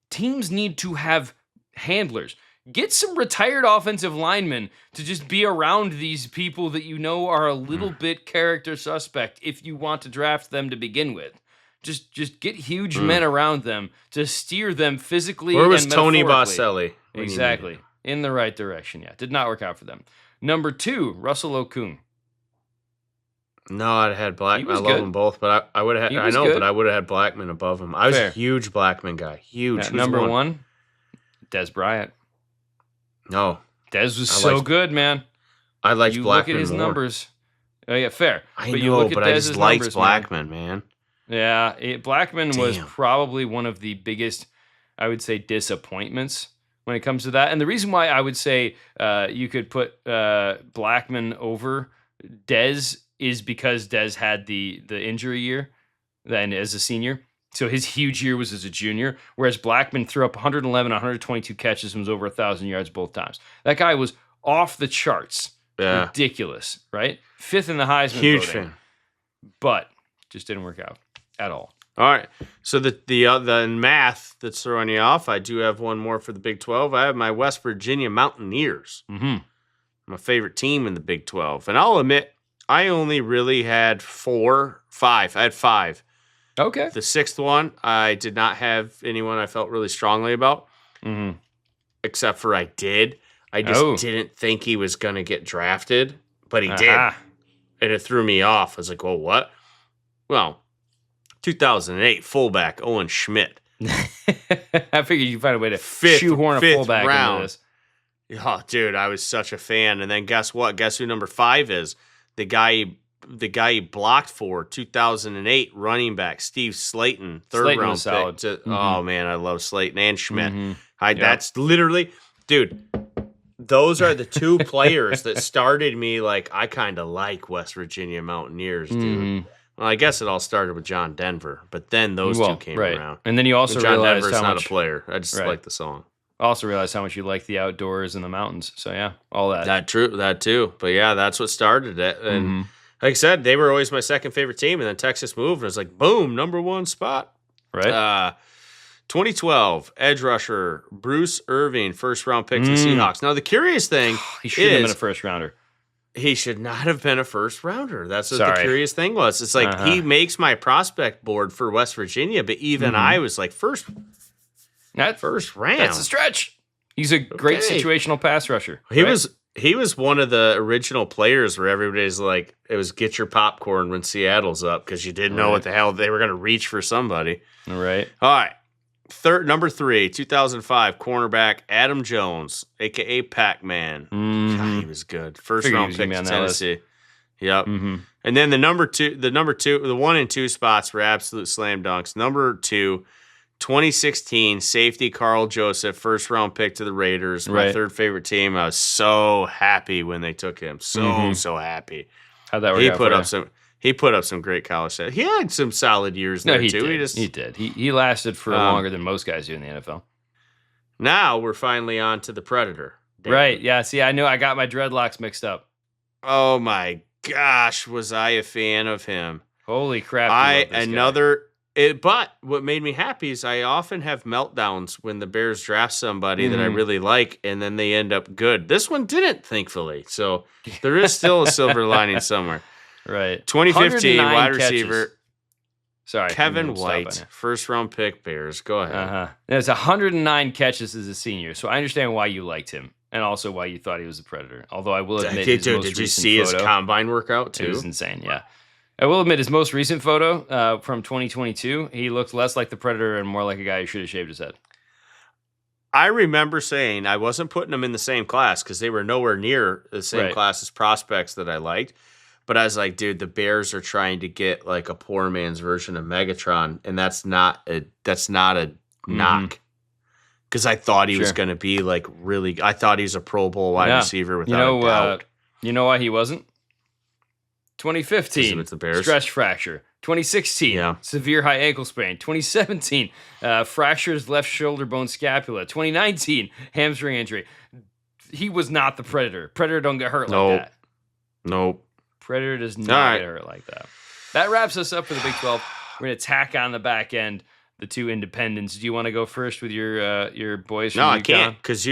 Speaker 1: Teams need to have handlers. Get some retired offensive linemen to just be around these people that you know are a little bit character suspect if you want to draft them to begin with. Just get huge men around them to steer them physically.
Speaker 2: Where was
Speaker 1: and
Speaker 2: Tony Boselli?
Speaker 1: Exactly. In the right direction, yeah. Did not work out for them. Number 2, Russell Okung.
Speaker 2: No, I'd had Blackman. I love them both, but I would have had. I know, but I would have had Blackman above him. I was a huge Blackman guy. Huge.
Speaker 1: Number 1, Des Bryant.
Speaker 2: No,
Speaker 1: Des was so good, man.
Speaker 2: I liked Blackman
Speaker 1: look at his
Speaker 2: more.
Speaker 1: numbers. Oh yeah, fair.
Speaker 2: I know, but I just liked Blackman, man.
Speaker 1: Yeah, Blackman was probably one of the biggest, I would say, disappointments when it comes to that. And the reason why I would say you could put Blackman over Dez is because Dez had the injury year then as a senior. So his huge year was as a junior, whereas Blackman threw up 111, 122 catches and was over 1,000 yards both times. That guy was off the charts. Yeah. Ridiculous, right? 5th in the Heisman
Speaker 2: huge
Speaker 1: voting.
Speaker 2: Fan.
Speaker 1: But just didn't work out at all.
Speaker 2: All right. So the math that's throwing you off, I do have one more for the Big 12. I have my West Virginia Mountaineers. My favorite team in the Big 12. And I'll admit, I only really had 5. I had 5.
Speaker 1: Okay.
Speaker 2: The 6th one, I did not have anyone I felt really strongly about. Except for I did. I just didn't think he was going to get drafted, but he did. And it threw me off. I was like, well, what? Well, 2008 fullback Owen Schmidt.
Speaker 1: I figured you'd find a way to shoehorn a fullback into this.
Speaker 2: Oh, dude, I was such a fan. And then guess what? Guess who number 5 is? The guy he blocked for 2008 running back Steve Slayton, third round pick. Oh man, I love Slayton and Schmidt. That's literally, dude. Those are the 2 players that started me like I kind of like West Virginia Mountaineers, dude. Well, I guess it all started with John Denver, but then those 2 came around.
Speaker 1: And then you also
Speaker 2: John
Speaker 1: realized
Speaker 2: Denver's
Speaker 1: how
Speaker 2: not
Speaker 1: much,
Speaker 2: a player. I just like the song.
Speaker 1: I also realized how much you like the outdoors and the mountains. So yeah, all that.
Speaker 2: That too. But yeah, that's what started it. And like I said, they were always my second favorite team, and then Texas moved, and it was like, boom, number 1 spot.
Speaker 1: Right.
Speaker 2: 2012, edge rusher Bruce Irving, first round pick to the Seahawks. Now the curious thing,
Speaker 1: he should have been a first rounder.
Speaker 2: He should not have been a first rounder. That's what the curious thing was. It's like he makes my prospect board for West Virginia, but even I was like first round.
Speaker 1: That's a stretch. He's a great situational pass rusher.
Speaker 2: He was one of the original players where everybody's like, it was get your popcorn when Seattle's up because you didn't know what the hell they were going to reach for somebody.
Speaker 1: Right.
Speaker 2: All right. Number 3, 2005, cornerback Adam Jones, a.k.a. Pac-Man. God, he was good. First round pick to Tennessee. Yep. And then the 1 and 2 spots were absolute slam dunks. Number 2, 2016, safety Carl Joseph, first round pick to the Raiders. My third favorite team. I was so happy when they took him. So happy.
Speaker 1: How'd that work out?
Speaker 2: He put up some great college stats. He had some solid years there, too.
Speaker 1: He did. He lasted for longer than most guys do in the NFL.
Speaker 2: Now we're finally on to the Predator.
Speaker 1: Right. Yeah. See, I knew I got my dreadlocks mixed up.
Speaker 2: Oh, my gosh. Was I a fan of him?
Speaker 1: Holy crap.
Speaker 2: But what made me happy is I often have meltdowns when the Bears draft somebody that I really like, and then they end up good. This one didn't, thankfully. So there is still a silver lining somewhere.
Speaker 1: Right.
Speaker 2: 2015 wide receiver.
Speaker 1: Catches. Sorry.
Speaker 2: Kevin White, first round pick Bears. Go ahead.
Speaker 1: There's 109 catches as a senior, so I understand why you liked him and also why you thought he was a Predator. Although I will admit,
Speaker 2: did you see his combine workout too?
Speaker 1: It was insane, yeah. I will admit his most recent photo from 2022, he looked less like the Predator and more like a guy who should have shaved his head.
Speaker 2: I remember saying I wasn't putting them in the same class because they were nowhere near the same class as prospects that I liked. But I was like, dude, the Bears are trying to get like a poor man's version of Megatron, and that's not a knock. Because I thought he was going to be like really. I thought he was a Pro Bowl wide receiver without a doubt.
Speaker 1: You know why he wasn't? 2015,
Speaker 2: it's the Bears.
Speaker 1: Stress fracture. 2016, severe high ankle sprain. 2017, fractures left shoulder bone scapula. 2019, hamstring injury. He was not the Predator. Predator don't get hurt like that.
Speaker 2: Nope.
Speaker 1: Predator does not get hurt like that. That wraps us up for the Big 12. We're going to tack on the back end the 2 independents. Do you want to go first with your boys from UConn?
Speaker 2: I can't because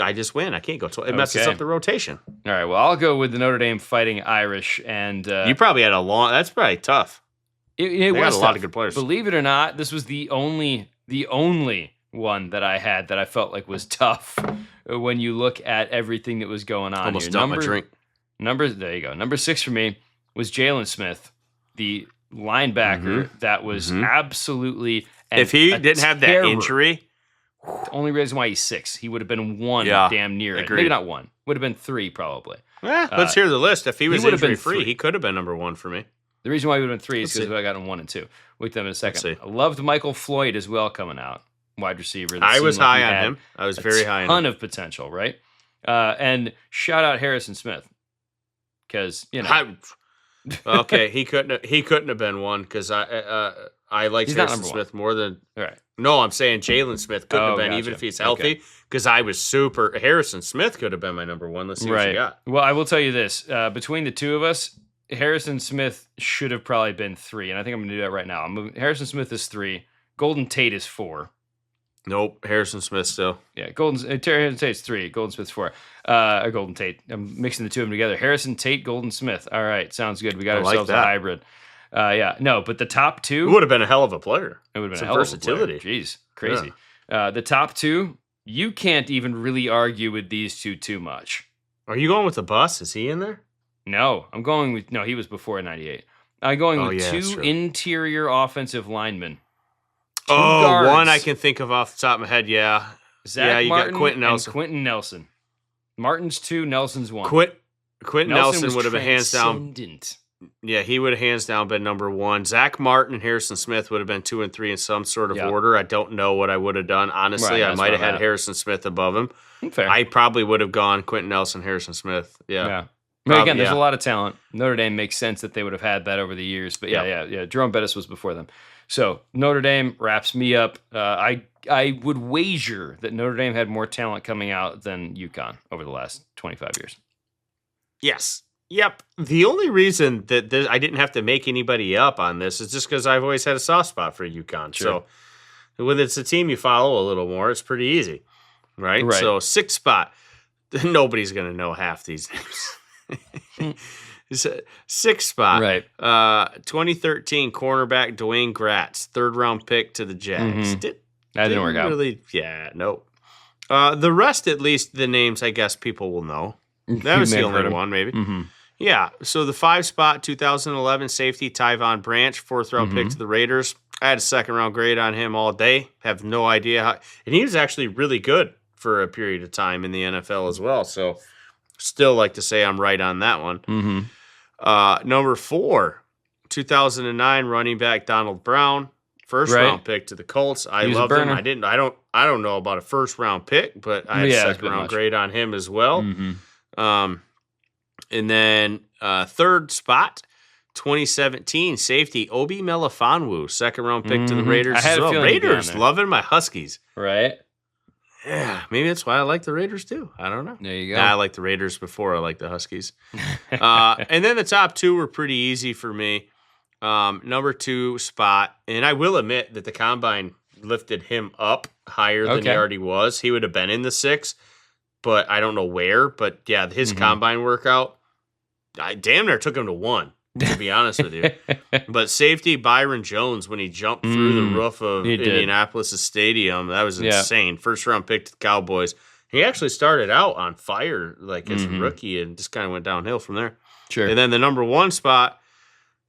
Speaker 2: I just win. I can't go. It messes up the rotation.
Speaker 1: All right. Well, I'll go with the Notre Dame Fighting Irish. And
Speaker 2: you probably had that's probably tough.
Speaker 1: It was
Speaker 2: got a lot of good players.
Speaker 1: Believe it or not, this was the only one that I had that I felt like was tough when you look at everything that was going on.
Speaker 2: Almost dumped my drink.
Speaker 1: There you go. Number 6 for me was Jalen Smith, the linebacker that was absolutely.
Speaker 2: If he didn't have that injury,
Speaker 1: the only reason why he's 6, he would have been 1 damn near it. Maybe not 1. Would have been 3 probably.
Speaker 2: Let's hear the list. If he was injury free, he could have been number 1 for me.
Speaker 1: The reason why he would have been 3 is because I got him 1 and 2. We'll get them in a second. I loved Michael Floyd as well coming out, wide receiver.
Speaker 2: I was high on him. I was very high on him.
Speaker 1: A ton of potential, right? And shout out Harrison Smith. Because
Speaker 2: okay, he couldn't have been 1 because I liked Harrison Smith more than.
Speaker 1: All right.
Speaker 2: No, I'm saying Jalen Smith couldn't have been even if he's healthy because I was super. Harrison Smith could have been my number 1. Let's see what you got.
Speaker 1: Well, I will tell you this: between the 2 of us, Harrison Smith should have probably been 3, and I think I'm going to do that right now. Harrison Smith is 3. Golden Tate is 4.
Speaker 2: Nope, Harrison Smith still.
Speaker 1: Yeah, Harrison Tate's 3. Golden Smith's 4. Golden Tate. I'm mixing the 2 of them together. Harrison Tate, Golden Smith. All right, sounds good. We got ourselves a hybrid. But the top 2
Speaker 2: it would have been a hell of a player.
Speaker 1: It would have been a hell versatility. Of a player. Jeez, crazy. Yeah. The top 2, you can't even really argue with these 2 too much.
Speaker 2: Are you going with the bus? Is he in there?
Speaker 1: No, I'm going with he was before 98. I'm going with 2 interior offensive linemen.
Speaker 2: guards. One I can think of off the top of my head, yeah.
Speaker 1: Zach Martin got Quentin Nelson. And Quentin Nelson. Martin's 2, Nelson's 1.
Speaker 2: Quentin Nelson would have been hands down. Yeah, he would have hands down been number 1. Zach Martin and Harrison Smith would have been 2 and 3 in some sort of order. I don't know what I would have done. Honestly, I might have had Harrison Smith above him.
Speaker 1: Fair.
Speaker 2: I probably would have gone Quentin Nelson, Harrison Smith. Yeah.
Speaker 1: But again, there's a lot of talent. Notre Dame makes sense that they would have had that over the years. But yeah. Jerome Bettis was before them. So Notre Dame wraps me up. I would wager that Notre Dame had more talent coming out than UConn over the last 25 years.
Speaker 2: Yes. Yep. The only reason that I didn't have to make anybody up on this is just because I've always had a soft spot for UConn. Sure. So when it's a team you follow a little more, it's pretty easy. Right? So 6th spot. Nobody's going to know half these names. 6th spot.
Speaker 1: Right.
Speaker 2: 2013 cornerback Dwayne Gratz, 3rd round pick to the Jags.
Speaker 1: That didn't work out.
Speaker 2: Yeah, nope. The rest, at least, the names I guess people will know. That was the only one, maybe.
Speaker 1: Mm-hmm.
Speaker 2: Yeah. So the 5 spot, 2011 safety Tyvon Branch, 4th round pick to the Raiders. I had a 2nd round grade on him all day. Have no idea how. And he was actually really good for a period of time in the NFL as well. So still like to say I'm right on that one.
Speaker 1: Mm-hmm.
Speaker 2: Number 4, 2009 running back Donald Brown, 1st round pick to the Colts. I love him. I don't know about a 1st round pick, but I had a 2nd round grade on him as well.
Speaker 1: Mm-hmm.
Speaker 2: And then 3rd spot, 2017 safety Obi Melifonwu, 2nd round pick to the Raiders as well. Raiders loving my Huskies.
Speaker 1: Right.
Speaker 2: Yeah, maybe that's why I like the Raiders too. I don't know.
Speaker 1: There you go.
Speaker 2: I like the Raiders before I like the Huskies. And then the top 2 were pretty easy for me. Number 2 spot, and I will admit that the Combine lifted him up higher than he already was. He would have been in the 6, but I don't know where. But yeah, his Combine workout, I damn near took him to 1, to be honest with you. But safety Byron Jones, when he jumped through the roof of Indianapolis Stadium, that was insane. 1st round pick to the Cowboys. He actually started out on fire as a rookie and just kind of went downhill from there.
Speaker 1: Sure.
Speaker 2: And then the number 1 spot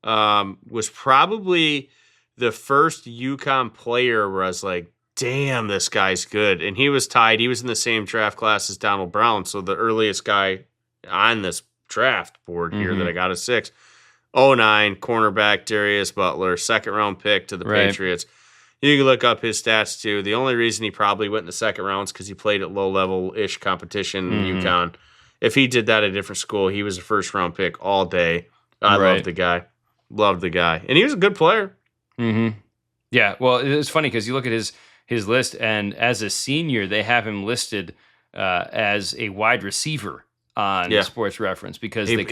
Speaker 2: was probably the first UConn player where I was like, damn, this guy's good. And he was tied. He was in the same draft class as Donald Brown. So the earliest guy on this draft board here that I got a 6. 09 cornerback Darius Butler, 2nd round pick to the Patriots. You can look up his stats too. The only reason he probably went in the 2nd round is because he played at low level ish competition in UConn. If he did that at a different school, he was a 1st round pick all day. I love the guy. Loved the guy. And he was a good player.
Speaker 1: Mm-hmm. Yeah. Well, it's funny because you look at his list, and as a senior, they have him listed as a wide receiver on Sports Reference because they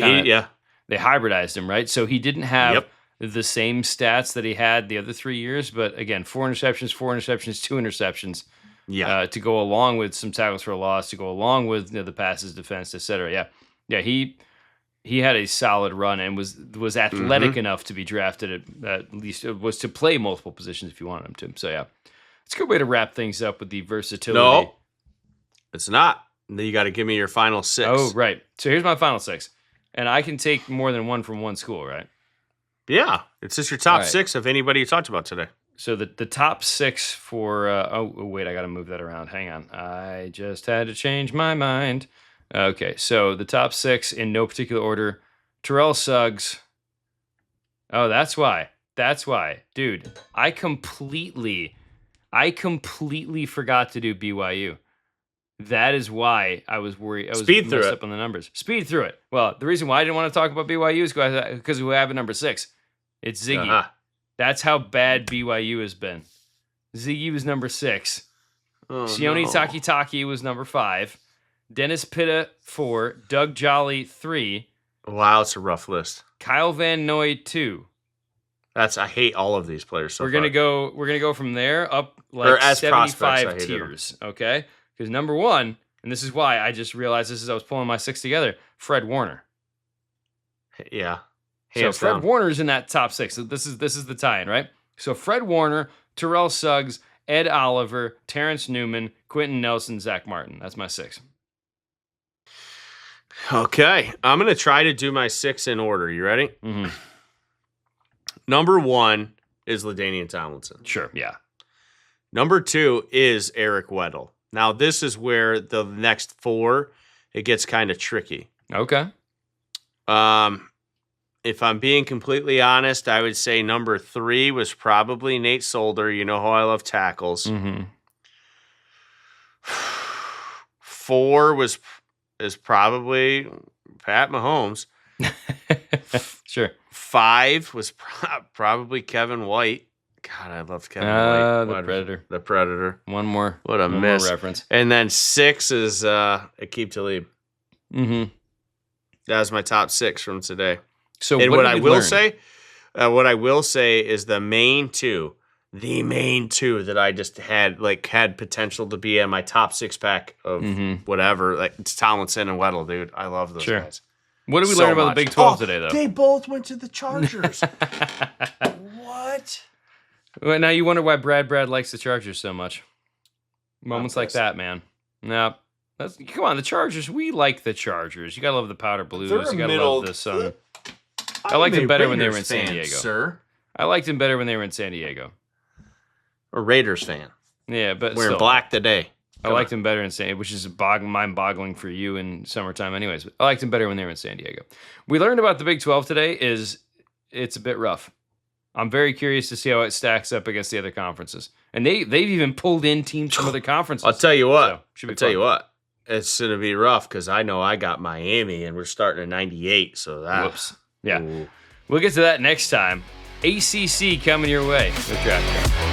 Speaker 1: hybridized him, right? So he didn't have the same stats that he had the other 3 years, but again, 4 interceptions, 2 interceptions. To go along with some tackles for a loss, to go along with the passes, defense, etc. Yeah. He had a solid run and was athletic enough to be drafted at least was to play multiple positions if you wanted him to. So yeah, it's a good way to wrap things up with the versatility.
Speaker 2: No, it's not. You got to give me your final 6.
Speaker 1: Oh, right. So here's my final 6. And I can take more than one from one school, right?
Speaker 2: Yeah. It's just your top 6 of anybody you talked about today.
Speaker 1: So the top 6 for... wait, I got to move that around. Hang on. I just had to change my mind. Okay, so the top 6 in no particular order. Terrell Suggs. Oh, that's why. Dude, I completely forgot to do BYU. That is why I was worried. I was messed up on the numbers. Speed through it. Well, the reason why I didn't want to talk about BYU is because we have a number 6. It's Ziggy. Uh-huh. That's how bad BYU has been. Ziggy was number 6. Sione Takitaki was number 5. Dennis Pitta 4. Doug Jolly 3.
Speaker 2: Wow, it's a rough list.
Speaker 1: Kyle Van Noy 2.
Speaker 2: I hate all of these players.
Speaker 1: We're gonna go from there up like 75 tiers. Okay. Because number 1, and this is why I just realized this as I was pulling my 6 together, Fred Warner.
Speaker 2: Yeah.
Speaker 1: So Fred Warner's in that top 6. So this is the tie-in, right? So Fred Warner, Terrell Suggs, Ed Oliver, Terrence Newman, Quentin Nelson, Zach Martin. That's my 6.
Speaker 2: Okay. I'm going to try to do my 6 in order. You ready?
Speaker 1: Mm-hmm.
Speaker 2: Number 1 is LaDainian Tomlinson.
Speaker 1: Sure, yeah.
Speaker 2: Number 2 is Eric Weddle. Now, this is where the next 4, it gets kind of tricky.
Speaker 1: Okay.
Speaker 2: If I'm being completely honest, I would say number 3 was probably Nate Solder. You know how I love tackles.
Speaker 1: Mm-hmm.
Speaker 2: 4 is probably Pat Mahomes.
Speaker 1: Sure.
Speaker 2: 5 was probably Kevin White. God, I loved Kevin White.
Speaker 1: The Predator.
Speaker 2: The Predator.
Speaker 1: One more.
Speaker 2: What a miss.
Speaker 1: More reference.
Speaker 2: And then 6 is Aqib Talib.
Speaker 1: Mm-hmm.
Speaker 2: That was my top 6 from today.
Speaker 1: So
Speaker 2: and what I will say is the main 2 that I just had potential to be in my top 6-pack of whatever. Like it's Tomlinson and Weddle, dude. I love those guys.
Speaker 1: What did we learn about the Big 12 today, though?
Speaker 2: They both went to the Chargers. What?
Speaker 1: Well, now you wonder why Brad likes the Chargers so much. Moments like that, man. No. Come on, the Chargers. We like the Chargers. You gotta love the powder blues. You gotta love the sun. I liked them better when they were in San Diego.
Speaker 2: Sir.
Speaker 1: I liked them better when they were in San Diego.
Speaker 2: A Raiders fan.
Speaker 1: Yeah, but
Speaker 2: wearing black today.
Speaker 1: I liked them better in San Diego, which is mind-boggling for you in summertime anyways. But I liked them better when they were in San Diego. We learned about the Big 12 today is it's a bit rough. I'm very curious to see how it stacks up against the other conferences. And they've even pulled in teams from other conferences.
Speaker 2: I'll tell you what. It's going to be rough because I know I got Miami and we're starting at 98. So that.
Speaker 1: Whoops. Yeah.
Speaker 2: Ooh.
Speaker 1: We'll get to that next time. ACC coming your way with Draft Draft.